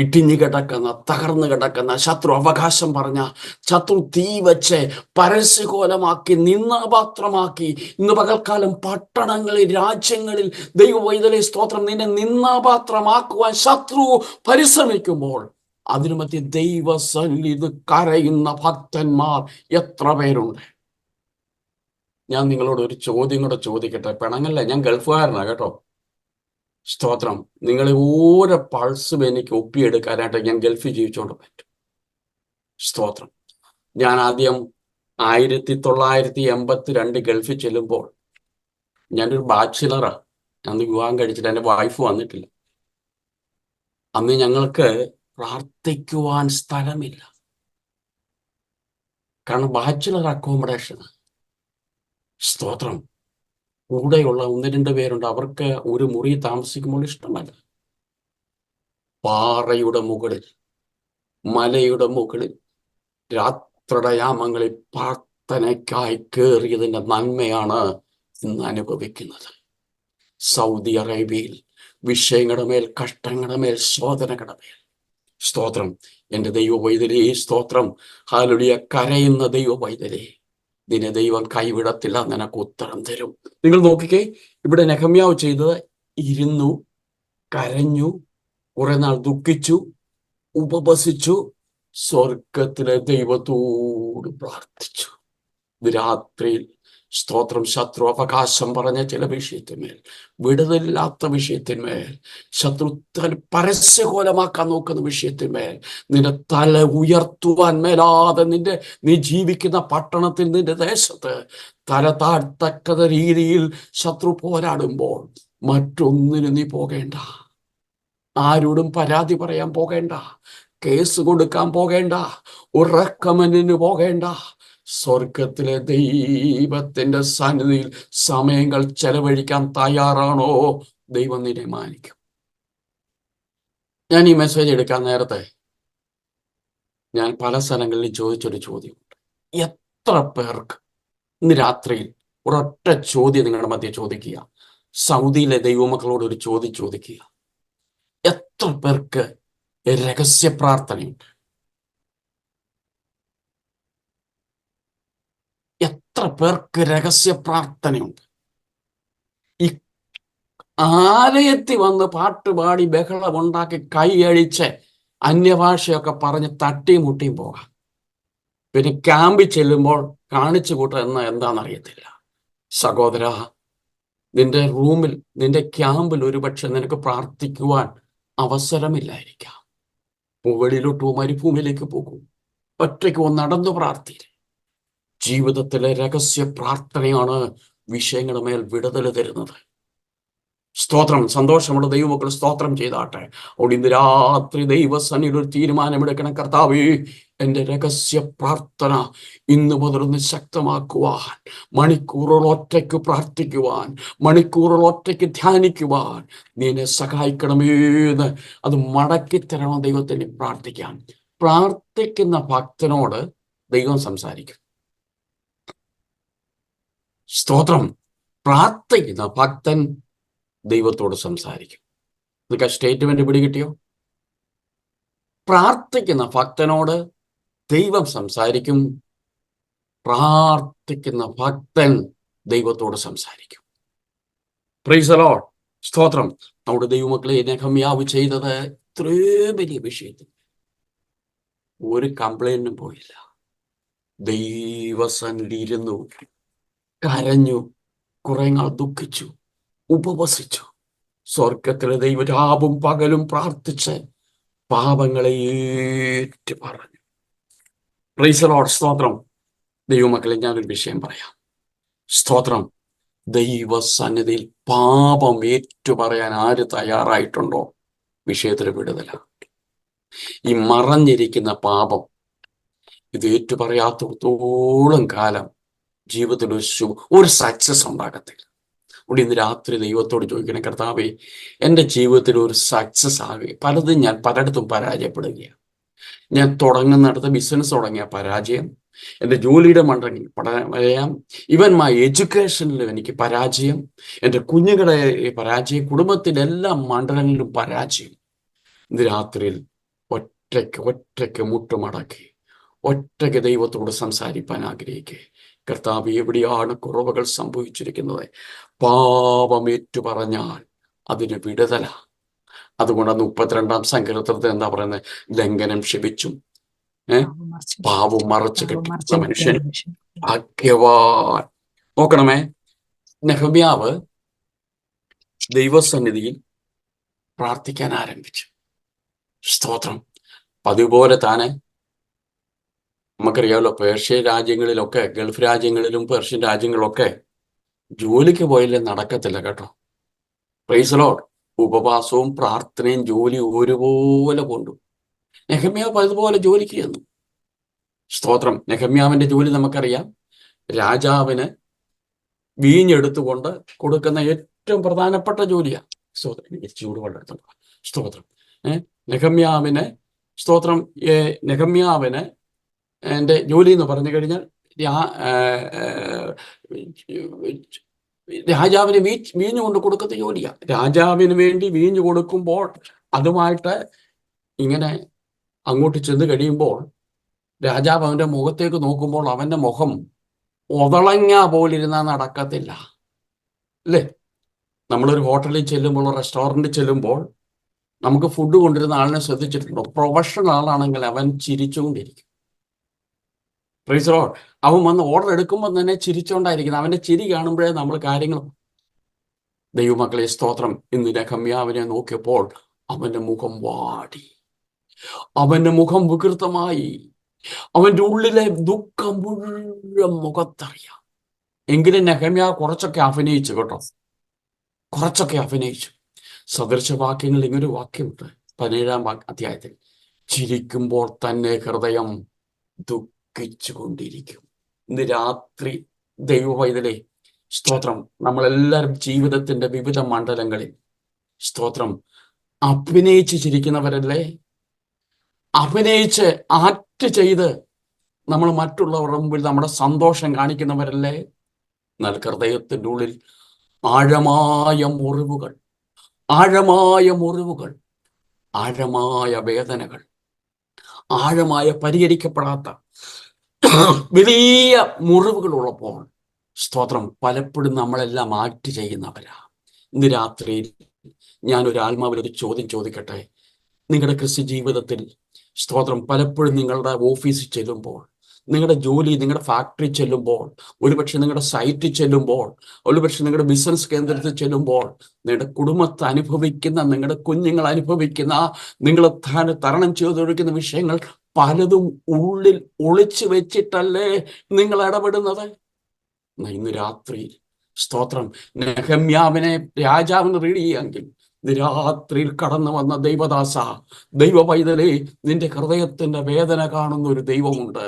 ഇടിഞ്ഞു കിടക്കുന്ന, തകർന്നു കിടക്കുന്ന ശത്രു അവകാശം പറഞ്ഞ ശത്രു തീ വെച്ച് പരസ്യകോലമാക്കി, നിന്നാപാത്രമാക്കി ഇന്ന് പകൽക്കാലം പട്ടണങ്ങളിൽ, രാജ്യങ്ങളിൽ ദൈവവൈതലെ സ്തോത്രം നിന്നെ നിന്നാപാത്രമാക്കുവാൻ ശത്രു പരിശ്രമിക്കുമ്പോൾ അതിനു മധ്യ ദൈവസന്നിധിയിൽ കരയുന്ന ഭക്തന്മാർ എത്ര പേരുണ്ട്? ഞാൻ നിങ്ങളോട് ഒരു ചോദ്യം കൂടെ ചോദിക്കട്ടെ. പിണങ്ങല്ല, ഞാൻ ഗൾഫുകാരനാ കേട്ടോ. സ്തോത്രം. നിങ്ങളെ ഓരോ പൾസും എനിക്ക് ഒപ്പിയെടുക്കാനായിട്ട് ഞാൻ ഗൾഫിൽ ജീവിച്ചുകൊണ്ട് പറ്റും. സ്തോത്രം. ഞാൻ ആദ്യം 1982 ഗൾഫിൽ ചെല്ലുമ്പോൾ ഞാനൊരു ബാച്ചിലറാ. അന്ന് വിവാഹം കഴിച്ചിട്ട് എൻ്റെ വൈഫ് വന്നിട്ടില്ല. അന്ന് ഞങ്ങൾക്ക് പ്രാർത്ഥിക്കുവാൻ സ്ഥലമില്ല. കാരണം ബാച്ചിലർ അക്കോമഡേഷന്. സ്തോത്രം. കൂടെയുള്ള 1-2 പേരുണ്ട്. അവർക്ക് ഒരു മുറി താമസിക്കുമ്പോൾ ഇഷ്ടമല്ല. പാറയുടെ മുകളിൽ, മലയുടെ മുകളിൽ രാത്രിയുടെ യാമങ്ങളിൽ പ്രാർത്ഥനയ്ക്കായി കയറിയതിൻ്റെ നന്മയാണ് ഇന്ന് അനുഭവിക്കുന്നത്. സൗദി അറേബ്യയിൽ വിഷയങ്ങളുടെ മേൽ, കഷ്ടങ്ങളുടെ മേൽ, ശോധനകളുടെ മേൽ സ്തോത്രം. എൻ്റെ ദൈവ വൈതലേ സ്തോത്രം. ഹല്ലേലൂയ. കരയുന്ന ദൈവ വൈതലേ, നിന്നെ ദൈവം കൈവിടത്തില്ല, നിനക്ക് ഉത്തരം തരും. നിങ്ങൾ നോക്കിക്കേ, ഇവിടെ നെഹമ്യാവ് ചെയ്തത് ഇരുന്നു, കരഞ്ഞു, കുറെ നാൾ ദുഃഖിച്ചു, ഉപവസിച്ചു, സ്വർഗത്തിലെ ദൈവത്തോട് പ്രാർത്ഥിച്ചു. ഇത് രാത്രിയിൽ സ്തോത്രം, ശത്രു അവകാശം പറഞ്ഞ ചില വിഷയത്തിന്മേൽ, വിടുതലില്ലാത്ത വിഷയത്തിന്മേൽ, ശത്രു പരസ്യകോലമാക്കാൻ നോക്കുന്ന വിഷയത്തിന്മേൽ നിന്റെ തല ഉയർത്തുവാൻ മേലാതെ നീ ജീവിക്കുന്ന പട്ടണത്തിൽ, നിന്റെ ദേശത്ത് തല താഴ്ത്തക്ക രീതിയിൽ ശത്രു പോരാടുമ്പോൾ മറ്റൊന്നിനും നീ പോകേണ്ട. ആരോടും പരാതി പറയാൻ പോകേണ്ട, കേസ് കൊടുക്കാൻ പോകേണ്ട, ഉറക്കമനിന് പോകേണ്ട. സ്വർഗത്തിലെ ദൈവത്തിന്റെ സന്നിധിയിൽ സമയങ്ങൾ ചെലവഴിക്കാൻ തയ്യാറാണോ? ദൈവം നിന്നെ മാനിക്കും. ഞാൻ ഈ മെസ്സേജ് എടുക്കാൻ നേരത്തെ ഞാൻ പല സ്ഥലങ്ങളിൽ ചോദിച്ചൊരു ചോദ്യമുണ്ട്. എത്ര പേർക്ക് ഇന്ന് രാത്രിയിൽ ഒരൊറ്റ ചോദ്യം നിങ്ങളുടെ മധ്യ ചോദിക്കുക, സൗദിയിലെ ദൈവമക്കളോട് ഒരു ചോദ്യം ചോദിക്കുക, എത്ര പേർക്ക് രഹസ്യ പ്രാർത്ഥനയുണ്ട്? എത്ര പേർക്ക് രഹസ്യ പ്രാർത്ഥനയുണ്ട്? ഈ ആലയത്തിൽ വന്ന് പാട്ടുപാടി ബഹളമുണ്ടാക്കി കൈയഴിച്ച് അന്യഭാഷയൊക്കെ പറഞ്ഞ് തട്ടിയും മുട്ടിയും പോകാം. പിന്നെ ക്യാമ്പിൽ ചെല്ലുമ്പോൾ കാണിച്ചു കൂട്ടുക എന്താണെന്നറിയത്തില്ല. സഹോദര, നിന്റെ റൂമിൽ, നിന്റെ ക്യാമ്പിൽ ഒരുപക്ഷെ നിനക്ക് പ്രാർത്ഥിക്കുവാൻ അവസരമില്ലായിരിക്കാം. മുകളിലോട്ട് മരുഭൂമിയിലേക്ക് പോകും, ഒറ്റയ്ക്ക് നടന്നു പ്രാർത്ഥിക്കും. ജീവിതത്തിലെ രഹസ്യ പ്രാർത്ഥനയാണ് വിഷയങ്ങളുടെ മേൽ വിടുതൽ തരുന്നത്. സ്തോത്രം. സന്തോഷമുള്ള ദൈവമക്കൾ സ്തോത്രം ചെയ്താട്ടെ. അവിടെ ഇന്ന് രാത്രി ദൈവസന്നിധിയിൽ ഒരു തീരുമാനമെടുക്കണം. കർത്താവേ, എൻ്റെ രഹസ്യ പ്രാർത്ഥന ഇന്ന് മുതലൊന്ന് ശക്തമാക്കുവാൻ, മണിക്കൂറുകൾ ഒറ്റയ്ക്ക് പ്രാർത്ഥിക്കുവാൻ, മണിക്കൂറുകൾ ഒറ്റയ്ക്ക് ധ്യാനിക്കുവാൻ നീ എന്നെ സഹായിക്കണമേന്ന് അത് മടക്കിത്തരണം ദൈവത്തിന് പ്രാർത്ഥിക്കാൻ. പ്രാർത്ഥിക്കുന്ന ഭക്തനോട് ദൈവം സംസാരിക്കും. സ്തോത്രം. പ്രാർത്ഥിക്കുന്ന ഭക്തൻ ദൈവത്തോട് സംസാരിക്കും. നിങ്ങൾക്ക് ആ സ്റ്റേറ്റ്മെന്റ് പിടികിട്ടിയോ? പ്രാർത്ഥിക്കുന്ന ഭക്തനോട് ദൈവം സംസാരിക്കും, പ്രാർത്ഥിക്കുന്ന ഭക്തൻ ദൈവത്തോട് സംസാരിക്കും. Price the Lord. സ്തോത്രം. നമ്മുടെ ദൈവമക്കളെ, നെഹമ്യാവ് ചെയ്തത് ഇത്രയും വലിയ വിഷയത്തിൽ ഒരു കംപ്ലൈന്റും പോയില്ല. ദൈവസന്നിധിയിൽ ഇരുന്നു, കരഞ്ഞു, കുറെ നാൾ ദുഃഖിച്ചു, ഉപവസിച്ചു. സ്വർഗത്തിലെ ദൈവം രാവും പകലും പ്രാർത്ഥിച്ച് പാപങ്ങളെ ഏറ്റു പറഞ്ഞു. Price the Lord. സ്തോത്രം. ദൈവമക്കളെ, ഞാനൊരു വിഷയം പറയാം. സ്തോത്രം. ദൈവസന്നിധിയിൽ പാപം ഏറ്റുപറയാൻ ആര് തയ്യാറായിട്ടുണ്ടോ, വിഷയത്തിൽ വിടുതല. ഈ മറഞ്ഞിരിക്കുന്ന പാപം ഇത് ഏറ്റുപറയാത്തോളം കാലം ജീവിതത്തിൽ ഒരു സക്സസ് ഉണ്ടാകത്തില്ല. അവിടെ ഇന്ന് രാത്രി ദൈവത്തോട് ചോദിക്കണം, കർത്താവേ, എൻ്റെ ജീവിതത്തിൽ ഒരു സക്സസ് ആകുക. പലതും ഞാൻ പലയിടത്തും പരാജയപ്പെടുകയാണ്. ഞാൻ തുടങ്ങുന്നിടത്ത് ബിസിനസ് തുടങ്ങിയ പരാജയം, എൻ്റെ ജോലിയുടെ മണ്ഡലങ്ങളിൽ പരാജയം, ഈവൻ മൈ എഡ്യൂക്കേഷനിലും എനിക്ക് പരാജയം, എൻ്റെ കുഞ്ഞുങ്ങളെ പരാജയം, കുടുംബത്തിൻ്റെ എല്ലാ മണ്ഡലങ്ങളിലും പരാജയം. ഇന്ന് രാത്രിയിൽ ഒറ്റയ്ക്ക് മുട്ടുമടക്കി ഒറ്റയ്ക്ക് ദൈവത്തോട് സംസാരിപ്പാൻ ആഗ്രഹിക്കുക. കർത്താവ്, എവിടെയാണ് കുറവുകൾ സംഭവിച്ചിരിക്കുന്നത്? പാപമേറ്റു പറഞ്ഞാൽ അതിന് വിടുതല. അതുകൊണ്ട് 32-ാം സങ്കീർത്തനത്തിൽ എന്താ പറയുന്നത്? ലംഘനം ക്ഷമിച്ചും പാവം മറച്ചു കിട്ടുന്ന മനുഷ്യൻ ഭാഗ്യവാൻ. നോക്കണമേ, നെഹമ്യാവ് ദൈവസന്നിധിയിൽ പ്രാർത്ഥിക്കാൻ ആരംഭിച്ചു. സ്തോത്രം. അതുപോലെ താനെ നമുക്കറിയാമല്ലോ, പേർഷ്യൻ രാജ്യങ്ങളിലൊക്കെ, ഗൾഫ് രാജ്യങ്ങളിലും പേർഷ്യൻ രാജ്യങ്ങളിലൊക്കെ ജോലിക്ക് പോയില്ലേ നടക്കത്തില്ല കേട്ടോ. Praise the Lord. ഉപവാസവും പ്രാർത്ഥനയും ജോലി ഒരുപോലെ കൊണ്ടു. നെഹമ്യാവ് അതുപോലെ ജോലിക്ക് ചെന്നു. സ്തോത്രം. നെഹമ്യാവിന്റെ ജോലി നമുക്കറിയാം. രാജാവിന് വീഞ്ഞെടുത്തുകൊണ്ട് കൊടുക്കുന്ന ഏറ്റവും പ്രധാനപ്പെട്ട ജോലിയാണ്. സ്തോത്രം. എനിക്ക് ചൂടുവെള്ളം എടുത്തു. സ്തോത്രം. നെഹമ്യാവിന് സ്തോത്രം. നെഹമ്യാവിന് എൻ്റെ ജോലി എന്ന് പറഞ്ഞു കഴിഞ്ഞാൽ രാജാവിന് വീഞ്ഞു കൊണ്ട് കൊടുക്കുന്ന ജോലിയാണ്. രാജാവിന് വേണ്ടി വീഞ്ഞു കൊടുക്കുമ്പോൾ അതുമായിട്ട് ഇങ്ങനെ അങ്ങോട്ട് ചെന്ന് കഴിയുമ്പോൾ രാജാവ് അവന്റെ മുഖത്തേക്ക് നോക്കുമ്പോൾ അവന്റെ മുഖം ഒതളങ്ങ പോലിരുന്നാ നടക്കത്തില്ല, അല്ലേ? നമ്മളൊരു ഹോട്ടലിൽ ചെല്ലുമ്പോൾ, റെസ്റ്റോറൻറ്റിൽ ചെല്ലുമ്പോൾ നമുക്ക് ഫുഡ് കൊണ്ടിരുന്ന ആളിനെ ശ്രദ്ധിച്ചിട്ടുണ്ടോ? പ്രൊഫഷണൽ ആളാണെങ്കിൽ അവൻ ചിരിച്ചുകൊണ്ടിരിക്കും. Price the Lord. അവൻ വന്ന് ഓർഡർ എടുക്കുമ്പോൾ തന്നെ ചിരിച്ചുകൊണ്ടായിരിക്കുന്നത്. അവന്റെ ചിരി കാണുമ്പോഴേ നമ്മൾ കാര്യങ്ങൾ. ദൈവമക്കളെ സ്തോത്രം. ഇന്ന് നെഹമ്യാവിനെ നോക്കിയപ്പോൾ അവന്റെ മുഖം വാടി, അവന്റെ മുഖം വികൃതമായി, അവന്റെ ഉള്ളിലെ ദുഃഖം മുഴുവൻ മുഖത്തറിയാം. എങ്കിലും നെഹമ്യാ കുറച്ചൊക്കെ അഭിനയിച്ചു കേട്ടോ, കുറച്ചൊക്കെ അഭിനയിച്ചു. സദൃശവാക്യങ്ങൾ ഇങ്ങനൊരു വാക്യമുണ്ട് 17-ാം അധ്യായത്തിൽ, ചിരിക്കുമ്പോൾ തന്നെ ഹൃദയം ദുഃഖിച്ചുകൊണ്ടിരിക്കും. ഇന്ന് രാത്രി ദൈവവൈതലേ സ്തോത്രം, നമ്മളെല്ലാവരും ജീവിതത്തിന്റെ വിവിധ മണ്ഡലങ്ങളിൽ സ്തോത്രം അഭിനയിച്ച് ചിരിക്കുന്നവരല്ലേ? അഭിനയിച്ച് ആക്ട് ചെയ്ത് നമ്മൾ മറ്റുള്ളവരുടെ മുമ്പിൽ നമ്മുടെ സന്തോഷം കാണിക്കുന്നവരല്ലേ? എന്നാൽ ഹൃദയത്തിൻ്റെ ഉള്ളിൽ ആഴമായ മുറിവുകൾ, ആഴമായ മുറിവുകൾ, ആഴമായ വേദനകൾ, ആഴമായ പരിഹരിക്കപ്പെടാത്ത വലിയ മുറിവുകൾ ഉള്ളപ്പോൾ സ്തോത്രം പലപ്പോഴും നമ്മളെല്ലാം ആക്ട് ചെയ്യുന്നവരാ. ഇന്ന് രാത്രിയിൽ ഞാനൊരു ആത്മാവിലൊരു ചോദ്യം ചോദിക്കട്ടെ. നിങ്ങളുടെ ക്രിസ്ത്യ ജീവിതത്തിൽ സ്തോത്രം പലപ്പോഴും നിങ്ങളുടെ ഓഫീസിൽ ചെല്ലുമ്പോൾ, നിങ്ങളുടെ ജോലി, നിങ്ങളുടെ ഫാക്ടറി ചെല്ലുമ്പോൾ, ഒരുപക്ഷെ നിങ്ങളുടെ സൈറ്റിൽ ചെല്ലുമ്പോൾ, ഒരുപക്ഷെ നിങ്ങളുടെ ബിസിനസ് കേന്ദ്രത്തിൽ ചെല്ലുമ്പോൾ, നിങ്ങളുടെ കുടുംബത്തെ അനുഭവിക്കുന്ന, നിങ്ങളുടെ കുഞ്ഞുങ്ങൾ അനുഭവിക്കുന്ന, നിങ്ങൾ തരണം ചെയ്തൊഴിക്കുന്ന വിഷയങ്ങൾ പലതും ഉള്ളിൽ ഒളിച്ചു വെച്ചിട്ടല്ലേ നിങ്ങൾ ഇടപെടുന്നത്? ഇന്ന് രാത്രിയിൽ സ്തോത്രം നെഹമ്യാവിനെ രാജാവിന് റീഡ് ചെയ്യാമെങ്കിൽ രാത്രിയിൽ കടന്നു വന്ന ദൈവദാസ, ദൈവ പൈതലേ, നിന്റെ ഹൃദയത്തിന്റെ വേദന കാണുന്ന ഒരു ദൈവമുണ്ട്.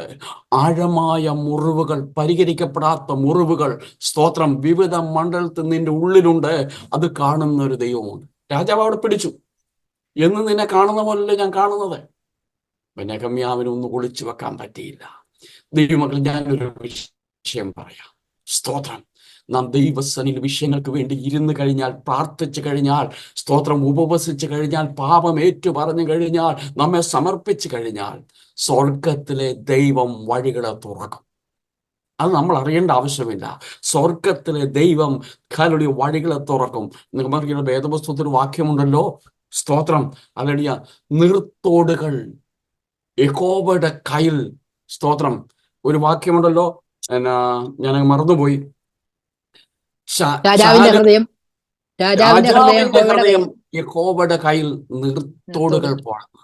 ആഴമായ മുറിവുകൾ, പരിഹരിക്കപ്പെടാത്ത മുറിവുകൾ സ്തോത്രം വിവിധ മണ്ഡലത്തിൽ നിന്റെ ഉള്ളിലുണ്ട്. അത് കാണുന്ന ഒരു ദൈവമുണ്ട്. രാജാവ് അവിടെ പിടിച്ചു. എന്ന് നിന്നെ കാണുന്ന പോലല്ലേ ഞാൻ കാണുന്നത്. നെഹമ്യാവിനൊന്നും ഒളിച്ചു വെക്കാൻ പറ്റിയില്ല. ദൈവമക്കൾ, ഞാനൊരു വിഷയം പറയാം. സ്തോത്രം, നാം ദൈവസന്നിധിയിൽ വിഷയങ്ങൾക്ക് വേണ്ടി ഇരുന്ന് കഴിഞ്ഞാൽ, പ്രാർത്ഥിച്ചു കഴിഞ്ഞാൽ, സ്തോത്രം ഉപവസിച്ചു കഴിഞ്ഞാൽ, പാപം ഏറ്റു പറഞ്ഞു കഴിഞ്ഞാൽ, നമ്മെ സമർപ്പിച്ചു കഴിഞ്ഞാൽ, സ്വർഗത്തിലെ ദൈവം വഴികളെ തുറക്കും. അത് നമ്മൾ അറിയേണ്ട ആവശ്യമില്ല. സ്വർഗത്തിലെ ദൈവം കാലുடைய വഴികളെ തുറക്കും. നിങ്ങൾക്ക് വേദപുസ്തകത്തിൽ വാക്യമുണ്ടല്ലോ, സ്തോത്രം, അല്ലടിയ നീർത്തോടുകൾ യഹോവയുടെ കയ്യിൽ, സ്തോത്രം, ഒരു വാക്യമുണ്ടല്ലോ, ഞാൻ മറന്നുപോയി. രാജാവിന്റെ ഹൃദയം യഹോവയുടെ കയ്യിൽ നീർത്തോടുകൾ പോകണം.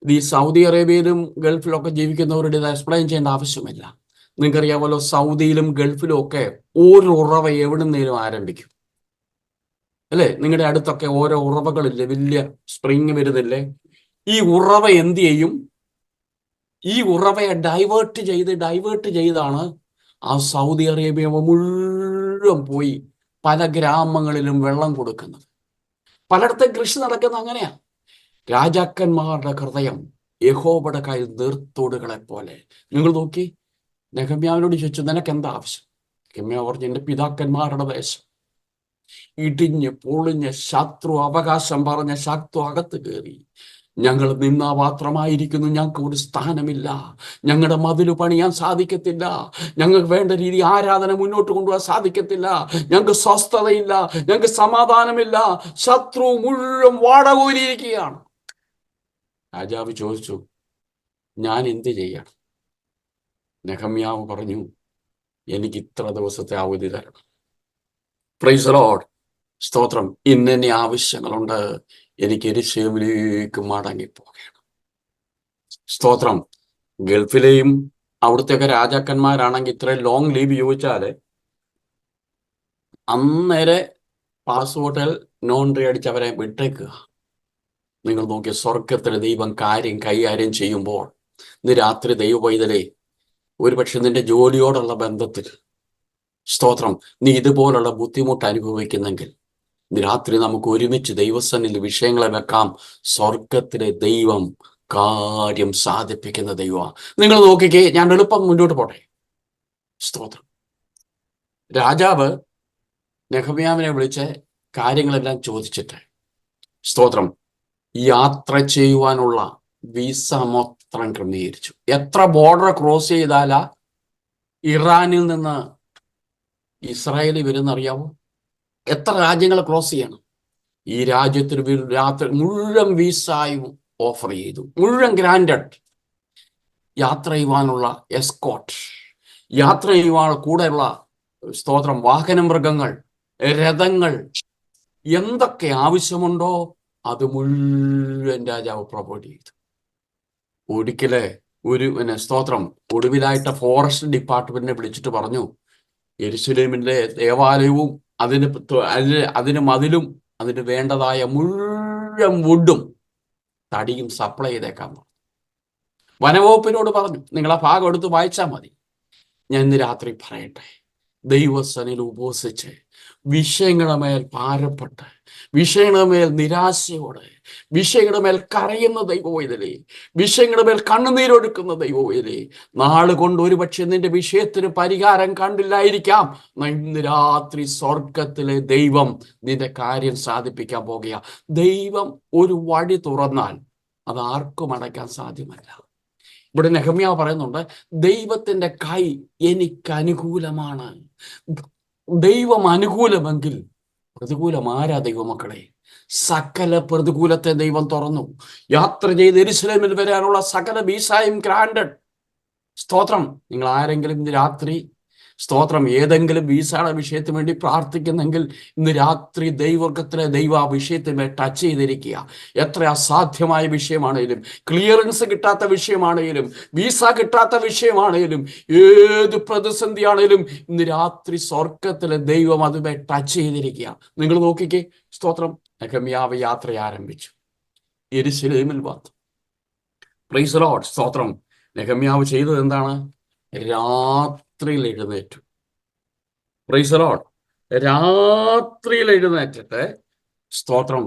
ഇത് ഈ സൗദി അറേബ്യയിലും ഗൾഫിലൊക്കെ ജീവിക്കുന്നവരുടെ ഇത് എക്സ്പ്ലെയിൻ ചെയ്യേണ്ട ആവശ്യമില്ല. നിങ്ങൾക്കറിയാമല്ലോ, സൗദിയിലും ഗൾഫിലും ഒക്കെ ഒരു ഉറവ എവിടുന്നേലും ആരംഭിക്കും, അല്ലേ? നിങ്ങളുടെ അടുത്തൊക്കെ ഓരോ ഉറവകളില്ലേ, വലിയ സ്പ്രിങ് വരുന്നില്ലേ? ഈ ഉറവ എന്ത് ചെയ്യും? ഈ ഉറവയെ ഡൈവേർട്ട് ചെയ്താണ് ആ സൗദി അറേബ്യ മുഴുവൻ പോയി പല ഗ്രാമങ്ങളിലും വെള്ളം കൊടുക്കുന്നത്. പലയിടത്തും കൃഷി നടക്കുന്ന അങ്ങനെയാ. രാജാക്കന്മാരുടെ ഹൃദയം യഹോവയുടെ കയ്യിൽ നീർത്തോടുകളെ പോലെ. നിങ്ങൾ നോക്കി, നെഹമ്യാവിനോട് ചോദിച്ചു, നിനക്ക് എന്താ ആവശ്യം? നെഹമ്യാവ് പറഞ്ഞു, എന്റെ പിതാക്കന്മാരുടെ ദേശം ഇടിഞ്ഞ് പൊളിഞ്ഞ് ശത്രു അവകാശം പറഞ്ഞ ശത്രു അകത്ത് കയറി. ഞങ്ങൾ നിന്നാപാത്രമായിരിക്കുന്നു, ഞങ്ങൾക്ക് ഒരു സ്ഥാനമില്ല, ഞങ്ങളുടെ മതില് പണിയാൻ സാധിക്കത്തില്ല, ഞങ്ങൾക്ക് വേണ്ട രീതി ആരാധന മുന്നോട്ട് കൊണ്ടുപോകാൻ സാധിക്കത്തില്ല, ഞങ്ങൾക്ക് സ്വസ്ഥതയില്ല, ഞങ്ങൾക്ക് സമാധാനമില്ല, ശത്രു മുഴുവൻ വാടകോരിയിരിക്കുകയാണ്. രാജാവ് ചോദിച്ചു, ഞാൻ എന്ത് ചെയ്യണം? നെഹമ്യാവ് പറഞ്ഞു, എനിക്ക് ഇത്ര ദിവസത്തെ അവധി തരണം. Price the Lord. സ്തോത്രം. ഇന്നെ ആവശ്യങ്ങളുണ്ട്, എനിക്ക് യെരൂശലേമിലേക്ക് മടങ്ങിപ്പോകണം. സ്തോത്രം. ഗൾഫിലെയും അവിടുത്തെയൊക്കെ രാജാക്കന്മാരാണെങ്കിൽ ഇത്രയും ലോങ് ലീവ് ചോദിച്ചാല് അന്നേരെ പാസ്പോർട്ടിൽ നോൺട്രി അടിച്ച് അവരെ വിട്ടേക്കുക. നിങ്ങൾ നോക്കിയ സ്വർഗത്തിലെ ദൈവം കാര്യം കൈകാര്യം ചെയ്യുമ്പോൾ, ഇന്ന് രാത്രി ദൈവ പൈതലേ, ഒരുപക്ഷെ നിന്റെ ജോലിയോടുള്ള ബന്ധത്തിൽ സ്തോത്രം നീ ഇതുപോലുള്ള ബുദ്ധിമുട്ട് അനുഭവിക്കുന്നെങ്കിൽ രാത്രി നമുക്ക് ഒരുമിച്ച് ദൈവസന്നിധിയിൽ വിഷയങ്ങളെ വെക്കാം. സ്വർഗത്തിലെ ദൈവം കാര്യം സാധിപ്പിക്കുന്ന ദൈവമാണ്. നിങ്ങൾ നോക്കിക്കേ, ഞാൻ എളുപ്പം മുന്നോട്ട് പോട്ടെ. സ്തോത്രം. രാജാവ് നെഹമ്യാവിനെ വിളിച്ച് കാര്യങ്ങളെല്ലാം ചോദിച്ചിട്ട്, സ്തോത്രം, യാത്ര ചെയ്യുവാനുള്ള വിസ മൊത്തം ക്രമീകരിച്ചു. എത്ര ബോർഡർ ക്രോസ് ചെയ്താലാ ഇറാനിൽ നിന്ന് ഇസ്രായേലിൽ വരുന്നറിയാവോ? എത്ര രാജ്യങ്ങൾ ക്രോസ് ചെയ്യണം? ഈ രാജ്യത്തിന് രാത്രി മുഴുവൻ വിസയും ഓഫർ ചെയ്തു, മുഴുവൻ ഗ്രാൻഡഡ്. യാത്ര ചെയ്യുവാനുള്ള എസ്കോട്ട്, യാത്ര ചെയ്യുവാൻ കൂടെയുള്ള സ്തോത്രം വാഹന മൃഗങ്ങൾ, രഥങ്ങൾ, എന്തൊക്കെ ആവശ്യമുണ്ടോ അത് മുഴുവൻ രാജാവ് പ്രൊവൈഡ് ചെയ്തു. ഒരിക്കലെ ഒരു സ്തോത്രം ഒടുവിലായിട്ട് ഫോറസ്റ്റ് ഡിപ്പാർട്ട്മെന്റിനെ വിളിച്ചിട്ട് പറഞ്ഞു, യെരുശലേമിന്റെ ദേവാലയവും അതിന് മതിലും അതിന് വേണ്ടതായ മുഴുവൻ വുഡും തടിയും സപ്ലൈ ചെയ്തേക്കാൻ പറഞ്ഞു. വനവകുപ്പിനോട് പറഞ്ഞു, നിങ്ങൾ ആ ഭാഗം എടുത്ത് വായിച്ചാൽ മതി. ഞാൻ ഇന്ന് രാത്രി പറയട്ടെ, ദൈവസനിൽ ഉപവസിച്ച് വിഷയങ്ങളുടെ മേൽ ഭാരപ്പെട്ട്, വിഷയങ്ങളുടെ മേൽ നിരാശയോടെ, വിഷയങ്ങളുടെ മേൽ കരയുന്ന ദൈവവേദനേ, വിഷയങ്ങളുടെ മേൽ കണ്ണുനീരൊഴുക്കുന്ന ദൈവവേദനേ, നാളുകൊണ്ട് ഒരുപക്ഷെ നിന്റെ വിഷയത്തിന് പരിഹാരം കണ്ടില്ലായിരിക്കാം. ഇന്ന് രാത്രി സ്വർഗത്തിലെ ദൈവം നിന്റെ കാര്യം സാധിപ്പിക്കാൻ പോകുക. ദൈവം ഒരു വഴി തുറന്നാൽ അത് ആർക്കും അടയ്ക്കാൻ സാധ്യമല്ല. ഇവിടെ നെഹമ്യാവ് പറയുന്നുണ്ട്, ദൈവത്തിന്റെ കൈ എനിക്ക് അനുകൂലമാണ്. ദൈവം അനുകൂലമെങ്കിൽ പ്രതികൂലം ആരാ ദൈവമക്കളെ? സകല പ്രതികൂലത്തെ ദൈവം തുറന്നു. യാത്ര ചെയ്ത് യെരുശലേമിൽ വരാനുള്ള സകല വിസയും ഗ്രാൻഡഡ്. സ്തോത്രം. നിങ്ങൾ ആരെങ്കിലും ഇന്ന് രാത്രി സ്തോത്രം ഏതെങ്കിലും വിസയുടെ വിഷയത്തിന് വേണ്ടി പ്രാർത്ഥിക്കുന്നെങ്കിൽ ഇന്ന് രാത്രി ദൈവവർഗത്തിലെ ദൈവ ആ വിഷയത്തിന് ടച്ച് ചെയ്തിരിക്കുക. എത്ര അസാധ്യമായ വിഷയമാണെങ്കിലും, ക്ലിയറൻസ് കിട്ടാത്ത വിഷയമാണെങ്കിലും, വിസ കിട്ടാത്ത വിഷയമാണെങ്കിലും, ഏത് പ്രതിസന്ധിയാണെങ്കിലും ഇന്ന് രാത്രി സ്വർഗത്തിലെ ദൈവം അതുമേ ടച്ച് ചെയ്തിരിക്കുക. നിങ്ങൾ നോക്കിക്കേ, സ്തോത്രം. നെഹമ്യാവ് യാത്ര ആരംഭിച്ചു, യെരുശലേമിൽ വന്നു. Price the Lord. സ്തോത്രം. നെഹമ്യാവ് ചെയ്തത് എന്താണ്? രാത്രിയിൽ എഴുന്നേറ്റു. Price the Lord. രാത്രിയിൽ എഴുന്നേറ്റിട്ട് സ്തോത്രം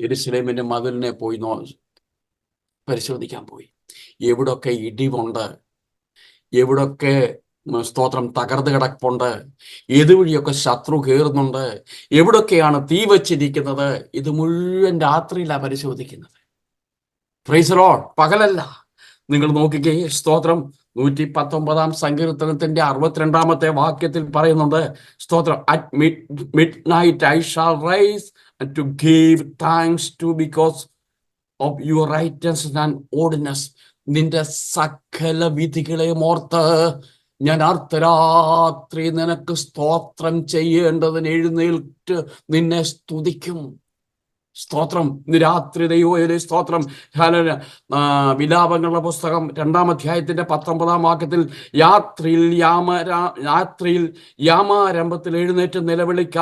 യെരുശലേമിന്റെ മതിലിനെ പോയി പരിശോധിക്കാൻ പോയി. എവിടൊക്കെ ഇടിവുണ്ട്, എവിടൊക്കെ സ്തോത്രം തകർന്നു കിടപ്പുണ്ട്, ഏതുവഴിയൊക്കെ ശത്രു കയറുന്നുണ്ട്, എവിടൊക്കെയാണ് തീ വച്ചിരിക്കുന്നത്, ഇത് മുഴുവൻ രാത്രിയിലാണ് പരിശോധിക്കുന്നത്. Praise the lord. പകലല്ല. നിങ്ങൾ നോക്കിക്കേ, സ്തോത്രം. 119 സങ്കീർത്തനത്തിന്റെ 62 വാക്യത്തിൽ പറയുന്നുണ്ട്, സ്തോത്രം, at midnight I shall rise to give thanks to because of your righteousness and ordinance. നിന്റെ സകല വിധികളെയും ഓർത്ത് ഞാൻ അർദ്ധരാത്രി നിനക്ക് സ്തോത്രം ചെയ്യേണ്ടതിന് എഴുന്നേൽറ്റ് നിന്നെ സ്തുതിക്കും. സ്തോത്രം. ഇന്ന് രാത്രി ദൈവമേ സ്തോത്രം. വിലാപങ്ങളുടെ പുസ്തകം 2-ാം അധ്യായത്തിന്റെ 19-ാം വാക്യത്തിൽ രാത്രിയിൽ യാമാരംഭത്തിൽ എഴുന്നേറ്റ് നിലവിളിക്ക,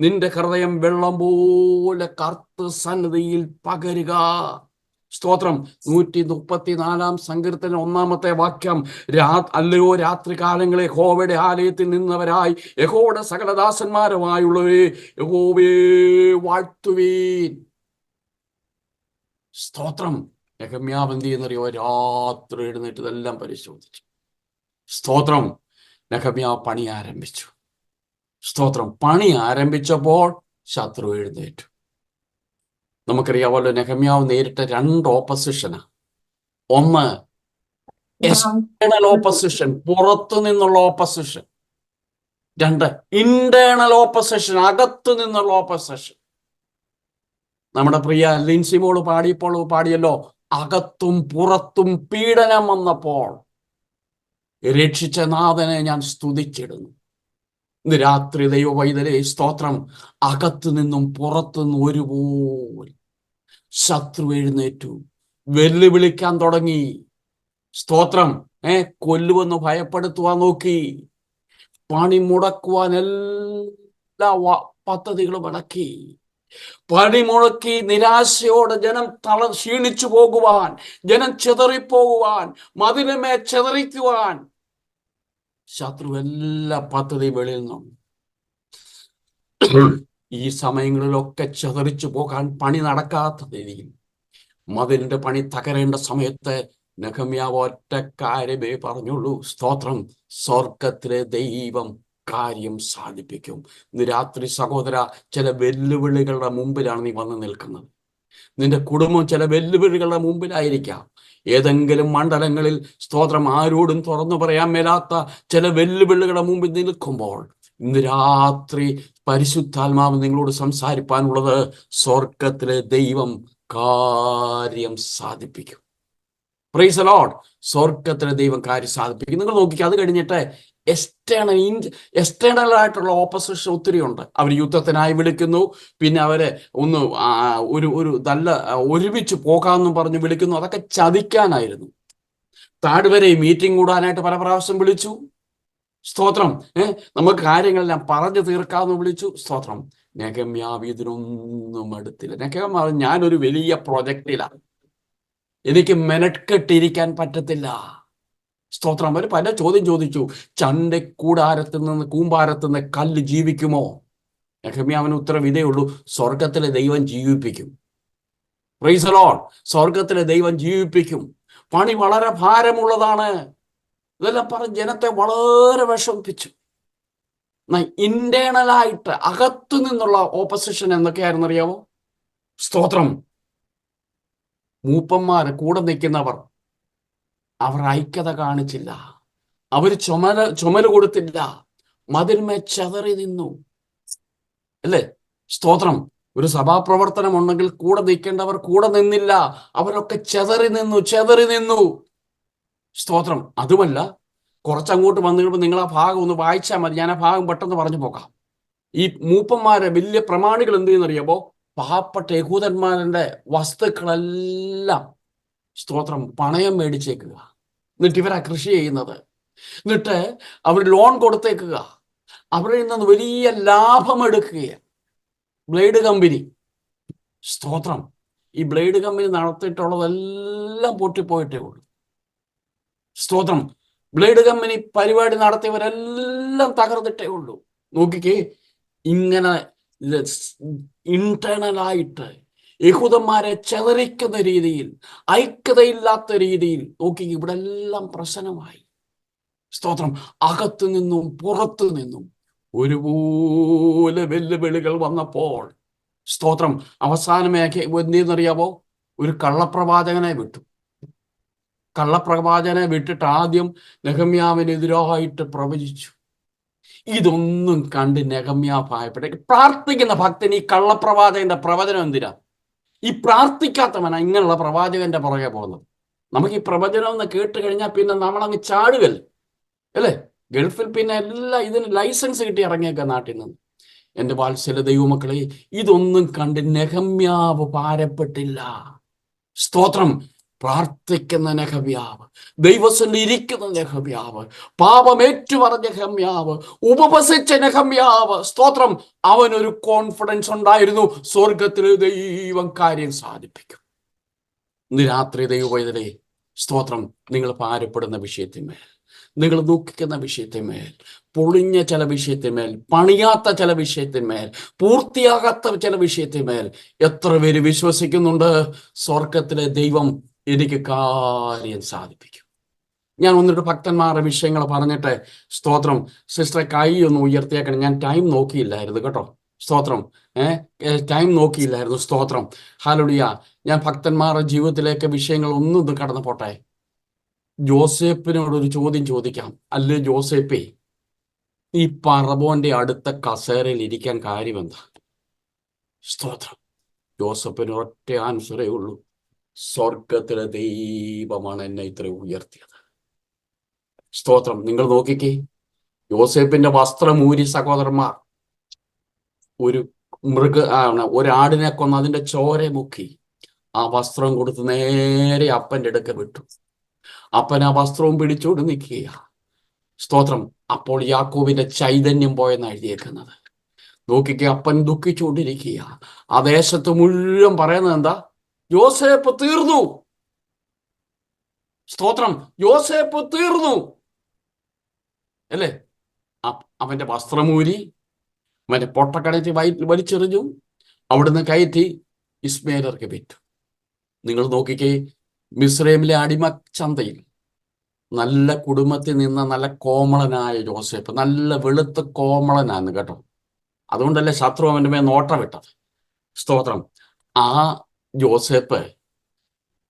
നിന്റെ ഹൃദയം വെള്ളം പോലെ കർത്ത് സന്നിധിയിൽ പകരുക. സ്തോത്രം. 134 സങ്കീർത്തനം 1-ാമത്തെ വാക്യം, അല്ലയോ രാത്രി കാലങ്ങളെ യഹോവയുടെ ആലയത്തിൽ നിന്നവരായി യഹോവയുടെ സകലദാസന്മാരുമായുള്ളവരെ യഹോവയെ വാഴ്ത്തുവീൻ. സ്തോത്രം. നെഹമ്യാവ് എന്ത് ചെയ്യുന്നറിയോ? രാത്രി എഴുന്നേറ്റ് ഇതെല്ലാം പരിശോധിച്ചു. സ്തോത്രം. നെഹമ്യാവ് പണി ആരംഭിച്ചു. സ്തോത്രം. പണി ആരംഭിച്ചപ്പോൾ ശത്രു എഴുന്നേറ്റു. നമുക്കറിയാമല്ലോ, നെഹമ്യാവ് നേരിട്ട 2 ഓപ്പോസിഷനാ. ഒന്ന് എക്സ്റ്റേണൽ ഓപ്പോസിഷൻ, പുറത്തു നിന്നുള്ള ഓപ്പോസിഷൻ. 2 ഇന്റേണൽ ഓപ്പോസിഷൻ, അകത്തു നിന്നുള്ള ഓപ്പോസിഷൻ. നമ്മുടെ പ്രിയ ലിൻസിമോള് പാടിയല്ലോ, അകത്തും പുറത്തും പീഡനം വന്നപ്പോൾ രക്ഷിച്ച നാഥനെ ഞാൻ സ്തുതിച്ചിടുന്നു. ഇന്ന് രാത്രി ദൈവവൈതലേ സ്തോത്രം. അകത്തു നിന്നും പുറത്തു നിന്നും ഒരുപോലെ ശത്രു എഴുന്നേറ്റു, വെല്ലുവിളിക്കാൻ തുടങ്ങി. സ്തോത്രം. കൊല്ലുവെന്ന് ഭയപ്പെടുത്തുവാൻ നോക്കി, പണി മുടക്കുവാൻ എല്ലാ പദ്ധതികളും അടക്കി, പണി മുടക്കി. നിരാശയോടെ ജനം ക്ഷീണിച്ചു പോകുവാൻ, ജനം ചെതറിപ്പോകുവാൻ, മതിലുമേ ചെതറിക്കുവാൻ ശത്രു എല്ലാ പദ്ധതിയും വെളിയിൽ നിന്നും. ഈ സമയങ്ങളിലൊക്കെ ചെതറിച്ചു പോകാൻ, പണി നടക്കാത്ത രീതിയിൽ മതിലിന്റെ പണി തകരേണ്ട സമയത്ത് നെഹമ്യാവ് ഒറ്റ കാര്യമേ പറഞ്ഞുള്ളൂ. സ്തോത്രം. സ്വർഗത്തിലെ ദൈവം കാര്യം സാധിപ്പിക്കും. ഇന്ന് രാത്രി സഹോദര, ചില വെല്ലുവിളികളുടെ മുമ്പിലാണ് നീ വന്ന് നിൽക്കുന്നത്. നിന്റെ കുടുംബം ചില വെല്ലുവിളികളുടെ മുമ്പിലായിരിക്കാം. ഏതെങ്കിലും മണ്ഡലങ്ങളിൽ സ്തോത്രം ആരോടും തുറന്നു പറയാൻ മേലാത്ത ചില വെല്ലുവിളികളുടെ മുമ്പിൽ നിൽക്കുമ്പോൾ ഇന്ന് രാത്രി പരിശുദ്ധാത്മാവ് നിങ്ങളോട് സംസാരിപ്പാനുള്ളത്, സ്വർഗത്തിലെ ദൈവം കാര്യം സാധിപ്പിക്കും. Price the Lord. സ്വർഗത്തിലെ ദൈവം കാര്യം സാധിപ്പിക്കും. നിങ്ങൾ നോക്കിക്കുക, അത് കഴിഞ്ഞിട്ട് എക്സ്റ്റേണൽ ആയിട്ടുള്ള ഓപ്പോസിഷൻ ഒത്തിരി ഉണ്ട്. അവർ യുദ്ധത്തിനായി വിളിക്കുന്നു, പിന്നെ അവരെ ഒന്ന് ഒരു നല്ല ഒരുമിച്ച് പോകാമെന്നും പറഞ്ഞ് വിളിക്കുന്നു. അതൊക്കെ ചതിക്കാനായിരുന്നു. താഴ്വരെ മീറ്റിംഗ് കൂടാനായിട്ട് പല പ്രാവശ്യം വിളിച്ചു. സ്തോത്രം. നമുക്ക് കാര്യങ്ങളെല്ലാം പറഞ്ഞു തീർക്കാമെന്ന് വിളിച്ചു. സ്തോത്രം. നെഹെമ്യാവ് ഇതിനൊന്നും അടുത്തില്ല. നെഹെമ്യാവ് ഞാനൊരു വലിയ പ്രൊജക്റ്റിലാണ്, എനിക്ക് മെനക്കെട്ടിരിക്കാൻ പറ്റത്തില്ല. സ്തോത്രം. അവർ പല ചോദ്യം ചോദിച്ചു. കൂമ്പാരത്തു നിന്ന് കല്ല് ജീവിക്കുമോ? നെഹെമ്യാവിന് ഉത്തരം ഇതേ ഉള്ളൂ, സ്വർഗത്തിലെ ദൈവം ജീവിപ്പിക്കും. Price the Lord. സ്വർഗത്തിലെ ദൈവം ജീവിപ്പിക്കും. പണി വളരെ ഭാരമുള്ളതാണ്. ഇതെല്ലാം പറഞ്ഞ് ജനത്തെ വളരെ വിഷമിപ്പിച്ചു. ഇന്റേണലായിട്ട് അകത്തു നിന്നുള്ള ഓപ്പോസിഷൻ എന്തൊക്കെയായിരുന്നു അറിയാമോ? സ്തോത്രം. മൂപ്പന്മാര് കൂടെ നിൽക്കുന്നവർ അവർ ഐക്യത കാണിച്ചില്ല, അവർ ചുമല് കൊടുത്തില്ല, മതിന്മേ ചെതറി നിന്നു. അല്ലേ? സ്തോത്രം. ഒരു സഭാപ്രവർത്തനം ഉണ്ടെങ്കിൽ കൂടെ നിൽക്കേണ്ടവർ കൂടെ നിന്നില്ല, അവരൊക്കെ ചെതറി നിന്നു. സ്തോത്രം. അതുമല്ല, കുറച്ചങ്ങോട്ട് വന്നു കഴിയുമ്പോൾ നിങ്ങൾ ആ ഭാഗം ഒന്ന് വായിച്ചാൽ മതി, ഞാൻ ആ ഭാഗം പെട്ടെന്ന് പറഞ്ഞു പോകാം. ഈ മൂപ്പന്മാരെ വലിയ പ്രമാണികൾ എന്ത് ചെയ്യുന്നറിയാമോ? പാവപ്പെട്ട യഹൂദന്മാരുടെ വസ്തുക്കളെല്ലാം സ്തോത്രം പണയം മേടിച്ചേക്കുക. എന്നിട്ട് ഇവരാ കൃഷി ചെയ്യുന്നത്. എന്നിട്ട് അവർ ലോൺ കൊടുത്തേക്കുക. അവരിൽ നിന്ന് വലിയ ലാഭം എടുക്കുകയാണ് ബ്ലേഡ് കമ്പനി. സ്തോത്രം. ഈ ബ്ലേഡ് കമ്പനി നടത്തിയിട്ടുള്ളതെല്ലാം പൊട്ടിപ്പോയിട്ടേ ഉള്ളൂ. സ്തോത്രം. ബ്ലേഡ് കമ്പനി പരിപാടി നടത്തിയവരെല്ലാം തകർന്നിട്ടേ ഉള്ളൂ. നോക്കിക്കേ, ഇങ്ങനെ ഇന്റേണലായിട്ട് യഹൂദന്മാരെ ചെതറിക്കുന്ന രീതിയിൽ, ഐക്യതയില്ലാത്ത രീതിയിൽ നോക്കി ഇവിടെ എല്ലാം പ്രശ്നമായി. സ്തോത്രം. അകത്തു നിന്നും പുറത്തു നിന്നും ഒരുപോലെ വെല്ലുവിളികൾ വന്നപ്പോൾ സ്തോത്രം അവസാനമേ എന്തെന്നറിയാമോ? ഒരു കള്ളപ്രവാചകനെ വിട്ടു. കള്ളപ്രവാചകനെ വിട്ടിട്ട് ആദ്യം നെഹെമ്യാവിനെതിരായിട്ട് പ്രവചിച്ചു. ഇതൊന്നും കണ്ട് നെഹെമ്യാവ് ഭയപ്പെട്ടു. പ്രാർത്ഥിക്കുന്ന ഭക്തൻ ഈ കള്ളപ്രവാചകന്റെ പ്രവചനം എന്തിനാ? ഈ പ്രാർത്ഥിക്കാത്തവനാ ഇങ്ങനെയുള്ള പ്രവാചകന്റെ പുറകെ പോകുന്നത്. നമുക്ക് ഈ പ്രവചനം എന്ന് കേട്ട് കഴിഞ്ഞാൽ പിന്നെ നമ്മളങ്ങ് ചാടുകല്ലേ, അല്ലേ? ഗൾഫിൽ പിന്നെ എല്ലാം ഇതിന് ലൈസൻസ് കിട്ടി ഇറങ്ങിയേക്ക നാട്ടിൽ നിന്ന്. എൻ്റെ വാത്സല്യ ദൈവമക്കളെ, ഇതൊന്നും കണ്ട് നെഹെമ്യാവ് ഭാരപ്പെട്ടില്ല. സ്തോത്രം. പ്രാർത്ഥിക്കുന്ന നെഹെമ്യാവ്, ദൈവസന്നിധിയിൽ ഇരിക്കുന്ന നെഹെമ്യാവ്, പാപമേറ്റു പറഞ്ഞ നെഹെമ്യാവ്, ഉപവസിച്ച നെഹെമ്യാവ്, സ്തോത്രം, അവനൊരു കോൺഫിഡൻസ് ഉണ്ടായിരുന്നു, സ്വർഗത്തിലെ ദൈവം കാര്യം സാധിപ്പിക്കും. ഇന്ന് രാത്രി ദൈവവൈതലേ, സ്തോത്രം, നിങ്ങൾ ഭാരപ്പെടുന്ന വിഷയത്തിന്മേൽ, നിങ്ങൾ ദുഃഖിക്കുന്ന വിഷയത്തിന്മേൽ, പൊളിഞ്ഞ ചില വിഷയത്തിന്മേൽ, പണിയാത്ത ചില വിഷയത്തിന്മേൽ, പൂർത്തിയാകാത്ത ചില വിഷയത്തിന്മേൽ എത്ര പേര് വിശ്വസിക്കുന്നുണ്ട് സ്വർഗത്തിലെ ദൈവം എനിക്ക് കാര്യം സാധിപ്പിക്കും? ഞാൻ ഒന്നിട്ട് ഭക്തന്മാരുടെ വിഷയങ്ങൾ പറഞ്ഞിട്ട്, സ്തോത്രം, സിസ്റ്ററെ കൈ ഒന്ന് ഉയർത്തിയേക്കണം. ഞാൻ ടൈം നോക്കിയില്ലായിരുന്നു കേട്ടോ. സ്തോത്രം. ടൈം നോക്കിയില്ലായിരുന്നു. സ്തോത്രം. ഹല്ലേലൂയ. ഞാൻ ഭക്തന്മാരുടെ ജീവിതത്തിലേക്ക് വിഷയങ്ങൾ ഒന്നും കടന്നു പോട്ടെ. ജോസേപ്പിനോടൊരു ചോദ്യം ചോദിക്കാം. അല്ലേ ജോസേപ്പേ, ഈ പറവോന്റെ അടുത്ത കസേരയിൽ ഇരിക്കാൻ കാര്യം എന്താ? സ്തോത്രം. ജോസഫിന് ഒറ്റ ആൻസറേ ഉള്ളൂ, സ്വർഗത്തിലെ ദൈവമാണ് എന്നെ ഇത്ര ഉയർത്തിയത്. സ്തോത്രം. നിങ്ങൾ നോക്കിക്കേ, യോസേപ്പിന്റെ വസ്ത്രം ഊരി സഹോദരന്മാർ ഒരാടിനെ കൊന്ന് അതിന്റെ ചോര മുക്കി ആ വസ്ത്രം കൊടുത്ത് നേരെ അപ്പന്റെ അടുക്ക വിട്ടു. അപ്പൻ ആ വസ്ത്രവും പിടിച്ചോണ്ട് നിൽക്കുക. സ്തോത്രം. അപ്പോൾ യാക്കോബിന്റെ ചൈതന്യം പോയെന്ന് എഴുതിയേക്കുന്നത്. നോക്കിക്കേ, അപ്പൻ ദുഃഖിച്ചുകൊണ്ടിരിക്കുക. ആ ദേശത്ത് മുഴുവൻ പറയുന്നത് എന്താ? യോസേപ്പ് തീർന്നു. സ്തോത്രം. യോസേപ്പ് തീർന്നു, അല്ലേ? അവന്റെ വസ്ത്രമൂരി അവന്റെ പൊട്ടക്കടത്തി വലിച്ചെറിഞ്ഞു. അവിടുന്ന് കയറ്റി ഇസ്മേലർക്ക് വിറ്റു. നിങ്ങൾ നോക്കിക്കേ, മിസ്രൈമിലെ അടിമച്ചന്തയിൽ നല്ല കുടുംബത്തിൽ നിന്ന നല്ല കോമളനായ ജോസേഫ്, നല്ല വെളുത്ത കോമളനാന്ന് കേട്ടോ. അതുകൊണ്ടല്ലേ ശത്രു അവന്റെ മേൽ നോട്ടമിട്ടത്. സ്തോത്രം. ആ ജോസേഫ്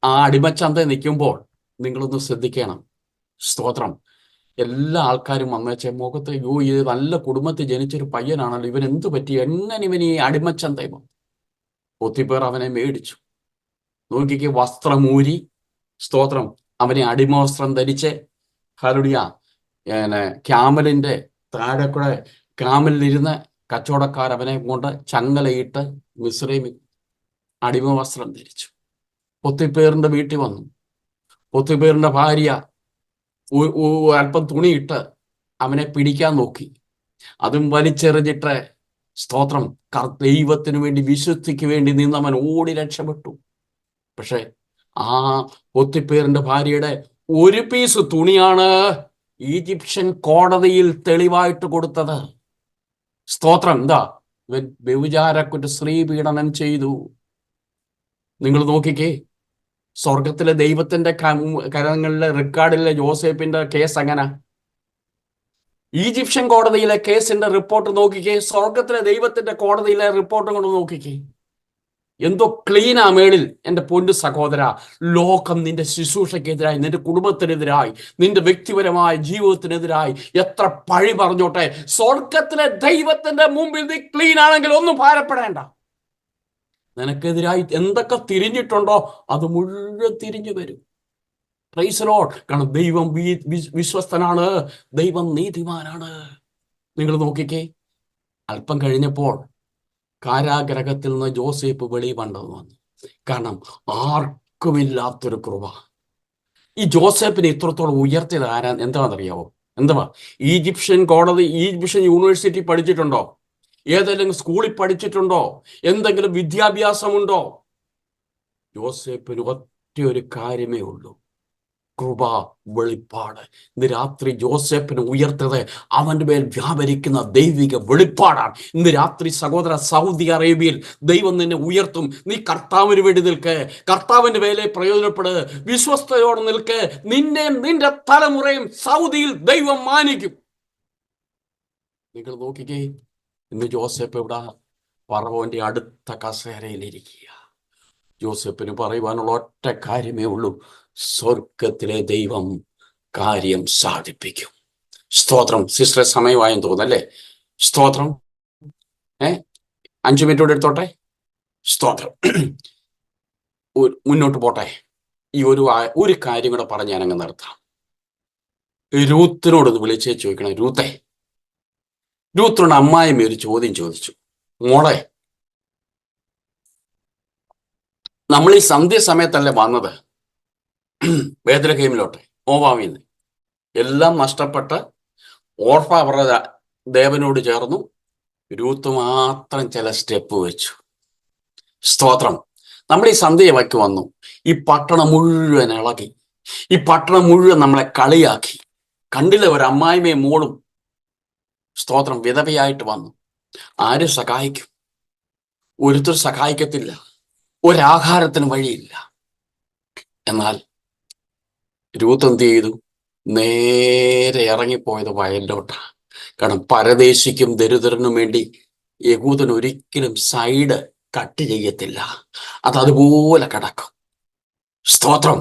ആ അടിമച്ചന്ത നിൽക്കുമ്പോൾ നിങ്ങളൊന്ന് ശ്രദ്ധിക്കണം. സ്തോത്രം. എല്ലാ ആൾക്കാരും വന്നേച്ചേ മുഖത്ത്, യോ ഇത് നല്ല കുടുംബത്തിൽ ജനിച്ചൊരു പയ്യനാണല്ലോ, ഇവൻ എന്തു പറ്റി, എങ്ങനെ ഇവൻ ഈ അടിമച്ചന്തയോ? ഒത്തിപ്പേർ അവനെ മേടിച്ചു. നോക്കിക്ക്, വസ്ത്രമൂരി, സ്തോത്രം, അവനെ അടിമവസ്ത്രം ധരിച്ച്, ഹല്ലേലൂയ, ക്യാമലിന്റെ താഴെ കൂടെ ക്യാമലിലിരുന്ന് കച്ചവടക്കാർ അവനെ കൊണ്ട് ചങ്ങലയിട്ട് മിസ്രൈമിൽ അടിമവസ്ത്രം ധരിച്ചു. പൊത്തിപ്പേറിന്റെ വീട്ടിൽ വന്നു. പൊത്തിപ്പേറിന്റെ ഭാര്യ അല്പം തുണിയിട്ട് അവനെ പിടിക്കാൻ നോക്കി. അതും വലിച്ചെറിഞ്ഞിട്ട്, സ്തോത്രം, ദൈവത്തിനു വേണ്ടി, വിശുദ്ധിക്ക് വേണ്ടി നിന്നവൻ ഓടി രക്ഷപ്പെട്ടു. പക്ഷെ ആ പൊത്തിപ്പേറിന്റെ ഭാര്യയുടെ ഒരു പീസ് തുണിയാണ് ഈജിപ്ഷ്യൻ കോടതിയിൽ തെളിവായിട്ട് കൊടുത്തത്. സ്തോത്രം. എന്താ? ഇവൻ വ്യഭിചാരക്കുറ്റ സ്ത്രീ പീഡനം ചെയ്തു. നിങ്ങൾ നോക്കിക്കേ, സ്വർഗത്തിലെ ദൈവത്തിന്റെ കരങ്ങളിലെ റെക്കോർഡിലെ ജോസഫിന്റെ കേസ് എങ്ങനെ? ഈജിപ്ഷ്യൻ കോടതിയിലെ കേസിന്റെ റിപ്പോർട്ട് നോക്കിക്കേ, സ്വർഗത്തിലെ ദൈവത്തിന്റെ കോടതിയിലെ റിപ്പോർട്ട് കൊണ്ട് നോക്കിക്കേ, എന്തോ ക്ലീനാ മേളിൽ. എൻ്റെ പൊന്നു സഹോദര, ലോകം നിന്റെ ശുശ്രൂഷയ്ക്കെതിരായി, നിന്റെ കുടുംബത്തിനെതിരായി, നിന്റെ വ്യക്തിപരമായ ജീവിതത്തിനെതിരായി എത്ര പഴി പറഞ്ഞോട്ടെ, സ്വർഗത്തിലെ ദൈവത്തിന്റെ മുമ്പിൽ നീ ക്ലീൻ ആണെങ്കിൽ ഒന്നും ഭാരപ്പെടേണ്ട. നിനക്കെതിരായി എന്തൊക്കെ തിരിഞ്ഞിട്ടുണ്ടോ അത് മുഴുവൻ തിരിഞ്ഞു വരും. Price the Lord. കാരണം ദൈവം വിശ്വസ്തനാണ്, ദൈവം നീതിമാനാണ്. നിങ്ങൾ നോക്കിക്കേ, അല്പം കഴിഞ്ഞപ്പോൾ കാരാഗ്രഹത്തിൽ നിന്ന് ജോസഫ് വെളിവണ്ടത് വന്നു. കാരണം ആർക്കുമില്ലാത്തൊരു കൃപ ഈ ജോസഫിനെ ഇത്രത്തോളം ഉയർത്തിയത് ആരാ? എന്താണെന്നറിയാവോ? എന്തുവാ? ഈജിപ്ഷ്യൻ കോടതി, ഈജിപ്ഷ്യൻ യൂണിവേഴ്സിറ്റി പഠിച്ചിട്ടുണ്ടോ? ഏതെങ്കിലും സ്കൂളിൽ പഠിച്ചിട്ടുണ്ടോ? എന്തെങ്കിലും വിദ്യാഭ്യാസമുണ്ടോ? ജോസഫിന് ഒറ്റയൊരു കാര്യമേ ഉള്ളൂ, കൃപ, വെളിപ്പാട്. ഇന്ന് രാത്രി ജോസഫിനെ ഉയർത്തത് അവന്റെ മേൽ വ്യാപരിക്കുന്ന ദൈവിക വെളിപ്പാടാണ്. ഇന്ന് രാത്രി സഹോദര, സൗദി അറേബ്യയിൽ ദൈവം നിന്നെ ഉയർത്തും. നീ കർത്താവിന് വേണ്ടി നിൽക്ക്, കർത്താവിന്റെ മേലെ പ്രയോജനപ്പെട്, വിശ്വസ്തയോടെ നിൽക്ക്. നിന്നെയും നിന്റെ തലമുറയും സൗദിയിൽ ദൈവം മാനിക്കും. നിങ്ങൾ നോക്കിക്കേ, ഇന്ന് ജോസഫ് എവിടെ? ഫറവോന്റെ അടുത്ത കസേരയിലിരിക്കുക. ജോസഫിന് പറയുവാനുള്ള ഒറ്റ കാര്യമേ ഉള്ളൂ, സ്വർഗത്തിലെ ദൈവം കാര്യം സാധിപ്പിക്കും. സ്തോത്രം. സിസ്റ്ററെ, സമയമായെന്ന് തോന്നല്ലേ? സ്തോത്രം. 5 മിനിറ്റോടെ എടുത്തോട്ടെ. സ്തോത്രം. മുന്നോട്ട് പോട്ടെ. ഈ ഒരു കാര്യം കൂടെ പറഞ്ഞ് ഞാനങ്ങ് നിർത്താം. രൂത്തിനോടൊന്ന് വിളിച്ചേ ചോദിക്കണം. രൂത്തിനോട് അമ്മായിമ്മ ഒരു ചോദ്യം ചോദിച്ചു. മോളെ, നമ്മൾ ഈ സന്ധ്യ സമയത്തല്ലേ വന്നത് ബേത്ലഹേമിലോട്ട്, മോവാബിൽ നിന്ന്? എല്ലാം നഷ്ടപ്പെട്ട് ഓർഫ അവരുടെ ദേവനോട് ചേർന്നു. രൂത്ത് മാത്രം ചില സ്റ്റെപ്പ് വെച്ചു. സ്തോത്രം. നമ്മൾ ഈ സന്ധ്യയ്ക്ക് വന്നു. ഈ പട്ടണം മുഴുവൻ ഇളകി, ഈ പട്ടണം മുഴുവൻ നമ്മളെ കളിയാക്കി. കണ്ടില്ല, ഒരു അമ്മായിമ്മയും മോളും, സ്തോത്രം, വിധവയായിട്ട് വന്നു. ആര് സഹായിക്കും? ഒരുത്തർ സഹായിക്കത്തില്ല. ഒരാഹാരത്തിന് വഴിയില്ല. എന്നാൽ രൂത്ത് എന്ത് ചെയ്തു? നേരെ ഇറങ്ങിപ്പോയത് വയലിലോട്ടാണ്. കാരണം പരദേശിക്കും ദരിദ്രനും വേണ്ടി യഹൂദൻ ഒരിക്കലും സൈഡ് കട്ട് ചെയ്യത്തില്ല. അതുപോലെ കിടക്കും. സ്തോത്രം.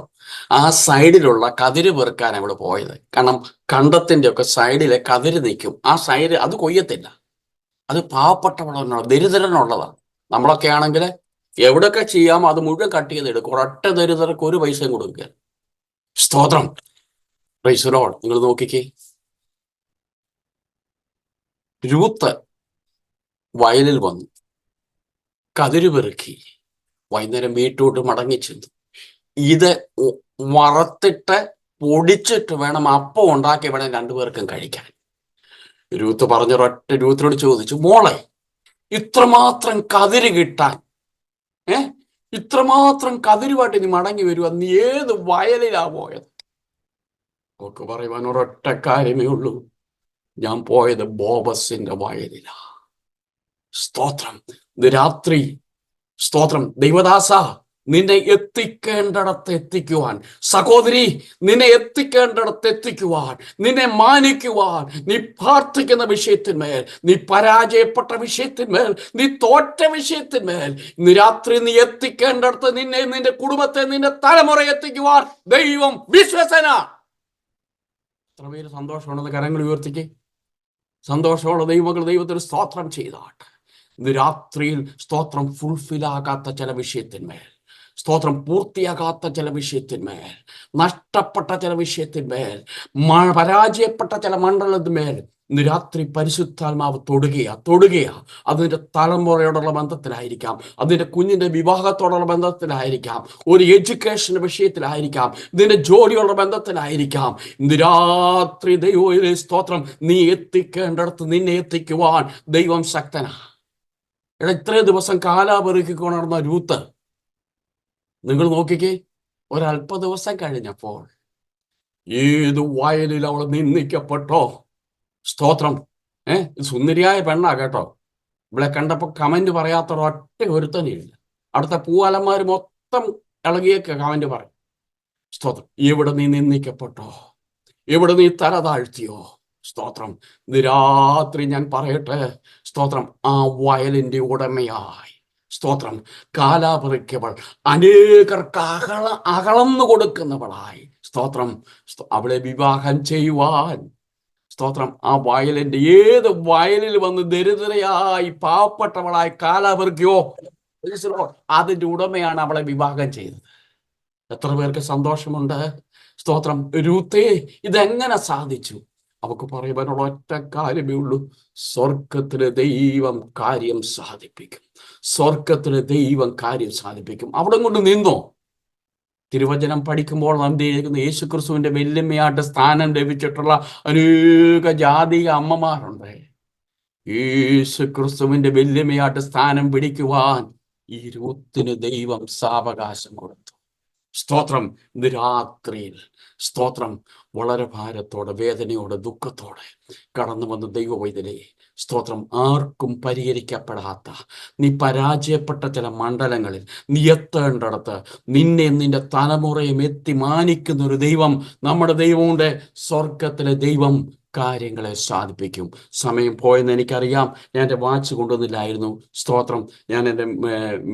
ആ സൈഡിലുള്ള കതിര് പെറുക്കാൻ അവള് പോയത്. കാരണം കണ്ടത്തിന്റെ ഒക്കെ സൈഡിലെ കതിര് നിൽക്കും. ആ സൈഡ് അത് കൊയ്യത്തില്ല. അത് പാവപ്പെട്ടവളുള്ള ദരിദ്രനുള്ളതാണ്. നമ്മളൊക്കെ ആണെങ്കിൽ എവിടെയൊക്കെ ചെയ്യാമോ അത് മുഴുവൻ കട്ട് ചെയ്തെടുക്കും. ഒരൊറ്റ ദരിദ്രർക്ക് ഒരു പൈസയും കൊടുക്കുക. സ്തോത്രം. Price the Lord. നിങ്ങൾ നോക്കിക്കേ, രൂത്ത് വയലിൽ വന്നു, കതിര് പെറുക്കി, വൈകുന്നേരം വീട്ടോട്ട് മടങ്ങിച്ചെന്നു. ഇത് വറുത്തിട്ട് പൊടിച്ചിട്ട് വേണം അപ്പം ഉണ്ടാക്കി വേണം 2 പേർക്കും കഴിക്കാൻ. രൂത്ത് പറഞ്ഞൊരൊറ്റ രൂത്തിനോട് ചോദിച്ചു, മോളെ, ഇത്രമാത്രം കതിര് കിട്ടാൻ, ഇത്രമാത്രം കതിരുമായിട്ട് നീ മടങ്ങി വരുക, നീ ഏത് വയലിലാ പോയത്? ഒക്കെ പറയുവാൻ ഒരൊറ്റ കാര്യമേ ഉള്ളൂ, ഞാൻ പോയത് ബോബസിന്റെ വയലിലാ. സ്തോത്രം. ഇത് രാത്രി, സ്തോത്രം, ദൈവദാസ, നിന്നെ എത്തിക്കേണ്ടിടത്ത് എത്തിക്കുവാൻ, സഹോദരി, നിന്നെ എത്തിക്കേണ്ടിടത്ത് എത്തിക്കുവാൻ, നിന്നെ മാനിക്കുവാൻ, നീ പ്രാർത്ഥിക്കുന്ന വിഷയത്തിന്മേൽ, നീ പരാജയപ്പെട്ട വിഷയത്തിന്മേൽ, നീ തോറ്റ വിഷയത്തിന്മേൽ ഇന്ന് രാത്രി നീ എത്തിക്കേണ്ടിടത്ത് നിന്നെ, നിന്റെ കുടുംബത്തെ, നിന്റെ തലമുറ എത്തിക്കുവാൻ ദൈവം വിശ്വസന. എത്ര പേര് സന്തോഷമുള്ളത്? കരങ്ങൾ ഉയർത്തിക്ക്. സന്തോഷമുള്ള ദൈവങ്ങൾ ദൈവത്തിന് സ്തോത്രം ചെയ്താട്ട്. ഇന്ന് രാത്രിയിൽ സ്തോത്രം ഫുൾഫില്ലാകാത്ത ചില വിഷയത്തിന്മേൽ, സ്തോത്രം പൂർത്തിയാകാത്ത ചില വിഷയത്തിന്മേൽ, നഷ്ടപ്പെട്ട ചില വിഷയത്തിന്മേൽ, പരാജയപ്പെട്ട ചില മണ്ഡലത്തിന്മേൽ ഇന്ന് രാത്രി പരിശുദ്ധാത്മാവ് തൊടുകയാ. അതിൻ്റെ തലമുറയോടുള്ള ബന്ധത്തിലായിരിക്കാം, അതിൻ്റെ കുഞ്ഞിൻ്റെ വിവാഹത്തോടുള്ള ബന്ധത്തിലായിരിക്കാം, ഒരു എഡ്യൂക്കേഷൻ്റെ വിഷയത്തിലായിരിക്കാം, ഇതിൻ്റെ ജോലിയുള്ള ബന്ധത്തിലായിരിക്കാം. ഇന്ന് രാത്രി ദൈവത്തിലെ സ്തോത്രം നീ എത്തിക്കേണ്ടിടത്ത് നിന്നെ എത്തിക്കുവാൻ ദൈവം ശക്തനാ. ഇത്രയും ദിവസം കാലാപെറുക്കിക്കൊണ്ടിരുന്ന രൂത്ത്, നിങ്ങൾ നോക്കിക്കേ, ഒരല്പ ദിവസം കഴിഞ്ഞപ്പോൾ ഏത് വയലിൽ അവൾ നിന്ദിക്കപ്പെട്ടോ. സ്തോത്രം. സുന്ദരിയായ പെണ്ണാ കേട്ടോ. ഇവിടെ കണ്ടപ്പോ കമന്റ് പറയാത്ത ഒറ്റ ഒരുത്തനില്ല. അവിടുത്തെ പൂവാലന്മാർ മൊത്തം ഇളകിയൊക്കെ കമന്റ് പറയും. സ്തോത്രം. എവിടെ നീ നിന്ദിക്കപ്പെട്ടോ, എവിടെ നീ തല താഴ്ത്തിയോ. സ്തോത്രം. ഇന്ന് രാത്രി ഞാൻ പറയട്ടെ, സ്തോത്രം, ആ വയലിന്റെ ഉടമയായി, സ്തോത്രം, കാലാപറിക്കവൾ, അനേകർക്ക് അകളന്നു കൊടുക്കുന്നവളായി, സ്തോത്രം, അവളെ വിവാഹം ചെയ്യുവാൻ, സ്തോത്രം, ആ വയലിന്റെ ഏത് വയലിൽ വന്ന് ദരിദ്രയായി പാവപ്പെട്ടവളായി കാലാപറിക്കോ, അതിന്റെ ഉടമയാണ് അവളെ വിവാഹം ചെയ്തത്. എത്ര പേർക്ക് സന്തോഷമുണ്ട്. സ്തോത്രം. രൂത്തേ, ഇതെങ്ങനെ സാധിച്ചു? അവക്ക് പറയുവാനുള്ള ഒറ്റ കാര്യമേ ഉള്ളൂ, സ്വർഗത്തിലെ ദൈവം കാര്യം സാധിപ്പിക്കും. സ്വർഗത്തിലെ ദൈവം കാര്യം സാധിപ്പിക്കും. അവിടെ കൊണ്ട് നിന്നോ. തിരുവചനം പഠിക്കുമ്പോൾ നാം ചെയ്യുന്ന യേശുക്രിസ്തുവിന്റെ വല്യമ്മയായിട്ട് സ്ഥാനം ലഭിച്ചിട്ടുള്ള അനേക ജാതിക അമ്മമാരുണ്ട്. യേശുക്രിസ്തുവിന്റെ വല്യമ്മയായിട്ട് സ്ഥാനം പിടിക്കുവാൻ ഈ രൂത്തിന് ദൈവം സാവകാശം കൊടുത്തു. സ്തോത്രം. ഇന്ന് രാത്രിയിൽ, സ്തോത്രം, വളരെ ഭാരത്തോടെ, വേദനയോടെ, ദുഃഖത്തോടെ കടന്നു വന്ന ദൈവവൈദ്യരെ, സ്തോത്രം, ആർക്കും പരിഹരിക്കപ്പെടാത്ത, നീ പരാജയപ്പെട്ട ചില മണ്ഡലങ്ങളിൽ നീ എത്തേണ്ടിടത്ത് നിന്നെ, നിന്റെ തലമുറയും എത്തി മാനിക്കുന്ന ഒരു ദൈവം, നമ്മുടെ ദൈവമുണ്ട്. സ്വർഗത്തിലെ ദൈവം കാര്യങ്ങളെ സാധിപ്പിക്കും. സമയം പോയെന്ന് എനിക്കറിയാം. ഞാൻ എൻ്റെ വാച്ച് കൊണ്ടുവന്നില്ലായിരുന്നു. സ്തോത്രം. ഞാൻ എൻ്റെ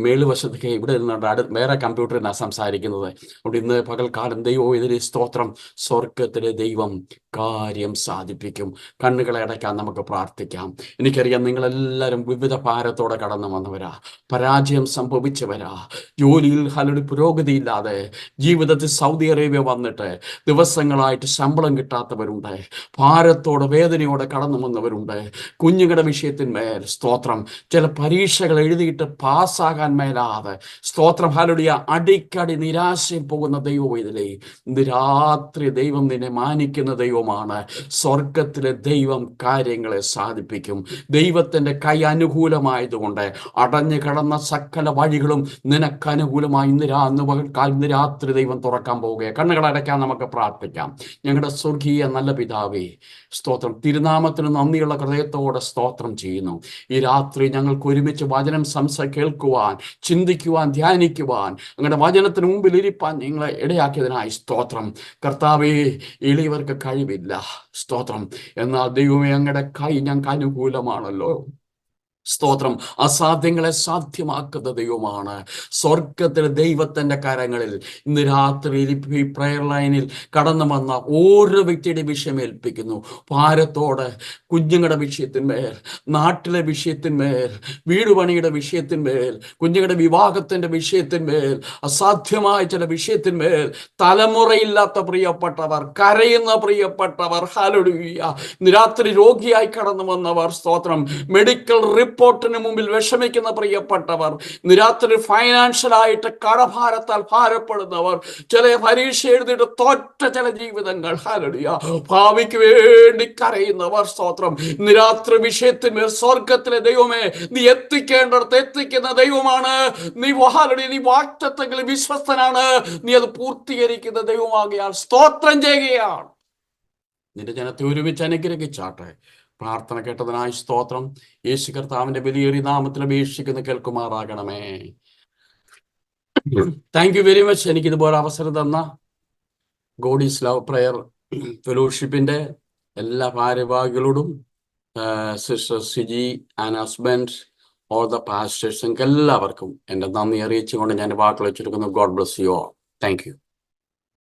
മേളുവശത്തേക്ക് ഇവിടെ നിന്നുണ്ട്, വേറെ കമ്പ്യൂട്ടറിനാണ് സംസാരിക്കുന്നത്. അതുകൊണ്ട് ഇന്ന് പകൽക്കാലം ദൈവം ഇതിലെ സ്തോത്രം, സ്വർഗത്തിലെ ദൈവം കാര്യം സാധിപ്പിക്കും. കണ്ണുകളെ അടയ്ക്കാൻ നമുക്ക് പ്രാർത്ഥിക്കാം. എനിക്കറിയാം നിങ്ങളെല്ലാവരും വിവിധ ഭാരത്തോടെ കടന്നു വന്നവരാ, പരാജയം സംഭവിച്ചവരാ, ജോലിയിൽ പുരോഗതിയില്ലാതെ, ജീവിതത്തിൽ സൗദി അറേബ്യ വന്നിട്ട് ദിവസങ്ങളായിട്ട് ശമ്പളം കിട്ടാത്തവരുണ്ട്, ഭാരത്തോടെ വേദനയോടെ കടന്നു വന്നവരുണ്ട്. കുഞ്ഞുങ്ങളുടെ വിഷയത്തിന്മേൽ, സ്തോത്രം, ചില പരീക്ഷകൾ എഴുതിയിട്ട് പാസ്സാകാൻ മേലാതെ, സ്തോത്രം, ഹല്ലേലൂയ, അടിക്കടി നിരാശയിൽ പോകുന്ന ദൈവം ഇതിലേ ഇന്ന് രാത്രി ദൈവം നിന്നെ മാനിക്കുന്ന ദൈവമാണ്. സ്വർഗത്തിലെ ദൈവം കാര്യങ്ങളെ സാധിപ്പിക്കും. ദൈവത്തിന്റെ കൈ അനുകൂലമായതുകൊണ്ട് അടഞ്ഞു കിടന്ന സകല വഴികളും നിനക്ക് അനുകൂലമായി ഇന്ന് രാത്രി ദൈവം തുറക്കാൻ പോവുകയാണ്. കണ്ണുകളടയ്ക്കാൻ നമുക്ക് പ്രാർത്ഥിക്കാം. ഞങ്ങളുടെ സ്വർഗീയ നല്ല പിതാവേ, സ്തോത്രം, തിരുനാമത്തിന് നന്ദിയുള്ള ഹൃദയത്തോടെ സ്തോത്രം ചെയ്യുന്നു. ഈ രാത്രി ഞങ്ങൾക്ക് ഒരുമിച്ച് വചനം കേൾക്കുവാൻ, ചിന്തിക്കുവാൻ, ധ്യാനിക്കുവാൻ, അങ്ങയുടെ വചനത്തിന് മുമ്പിൽ ഇരിപ്പാൻ നിങ്ങളെ ഇടയാക്കിയതിനായി സ്തോത്രം. കർത്താവേ, എളിയവർക്ക് കഴിവില്ല, സ്തോത്രം, എന്നാൽ ദൈവമേ അങ്ങയുടെ കൈ ഞങ്ങൾക്ക് അനുകൂലമാണല്ലോ. സ്തോത്രം. അസാധ്യങ്ങളെ സാധ്യമാക്കുന്ന ദൈവമാണ്. സ്വർഗത്തിലെ ദൈവത്തിന്റെ കരങ്ങളിൽ ഇന്ന് രാത്രി ഈ പ്രയർ ലൈനിൽ കടന്നു വന്ന ഓരോ വ്യക്തിയുടെ വിഷയം ഏൽപ്പിക്കുന്നു. ഭാരത്തോടെ കുഞ്ഞുങ്ങളുടെ വിഷയത്തിന്മേൽ, നാട്ടിലെ വിഷയത്തിന്മേൽ, വീട് പണിയുടെ വിഷയത്തിന്മേൽ, കുഞ്ഞുങ്ങളുടെ വിവാഹത്തിന്റെ വിഷയത്തിന്മേൽ, അസാധ്യമായ ചില വിഷയത്തിന്മേൽ, തലമുറയില്ലാത്ത പ്രിയപ്പെട്ടവർ, കരയുന്ന പ്രിയപ്പെട്ടവർ, ഹല്ലേലൂയ, ഇന്ന് രാത്രി രോഗിയായി കടന്നു വന്നവർ, സ്തോത്രം, മെഡിക്കൽ റിപ്പോർട്ടിന് മുമ്പിൽ വിഷമിക്കുന്ന പ്രിയപ്പെട്ടവർ, ഇന്ന് രാത്രി ഫൈനാൻഷ്യലായിട്ട് കടഭാരത്താൽ ഭാരപ്പെടുന്നവർ, ചില പരീക്ഷ എഴുതിയിട്ട് തോറ്റ ചില ജീവിതങ്ങൾ, ഹല്ലേലൂയ, ഭാവിക്ക് വേണ്ടി കരയുന്നവർ, സ്തോത്രം, ഇന്ന് രാത്രി വിഷയത്തിന്മേൽ സ്വർഗത്തിലെ ദൈവമേ, നീ എത്തിക്കേണ്ടിടത്ത് എത്തിക്കുന്ന ദൈവമാണ്. നീ വാഗ്ദത്തങ്ങളിൽ വിശ്വസ്തനാണ്. നീ അത് പൂർത്തീകരിക്കുന്ന ദൈവമാകിയാൽ സ്തോത്രം ചെയ്യുകയാണ്. നിന്റെ ജനത്തെ ഒരുമിച്ച് അനുഗ്രഹിച്ചാട്ടെ. പ്രാർത്ഥന കേട്ടതിനായി സ്തോത്രം. യേശു കർത്താവിന്റെ വലിയേറിയ നാമത്തിൽ അപേക്ഷിക്കുന്ന കേൾക്കുമാറാകണമേ. Thank you very much. എനിക്ക് ഇതുപോലെ അവസരം തന്ന ഗോഡ് ഈസ് ലവ് പ്രയർ ഫെലോഷിപ്പിന്റെ എല്ലാ ഭാരവാഹികളോടും sister Siji and husband all the pastors, എല്ലാവർക്കും എൻ്റെ നന്ദി അറിയിച്ചുകൊണ്ട് ഞാൻ വാക്കുകൾ വെച്ചിരിക്കുന്നു. God bless you all. Thank U.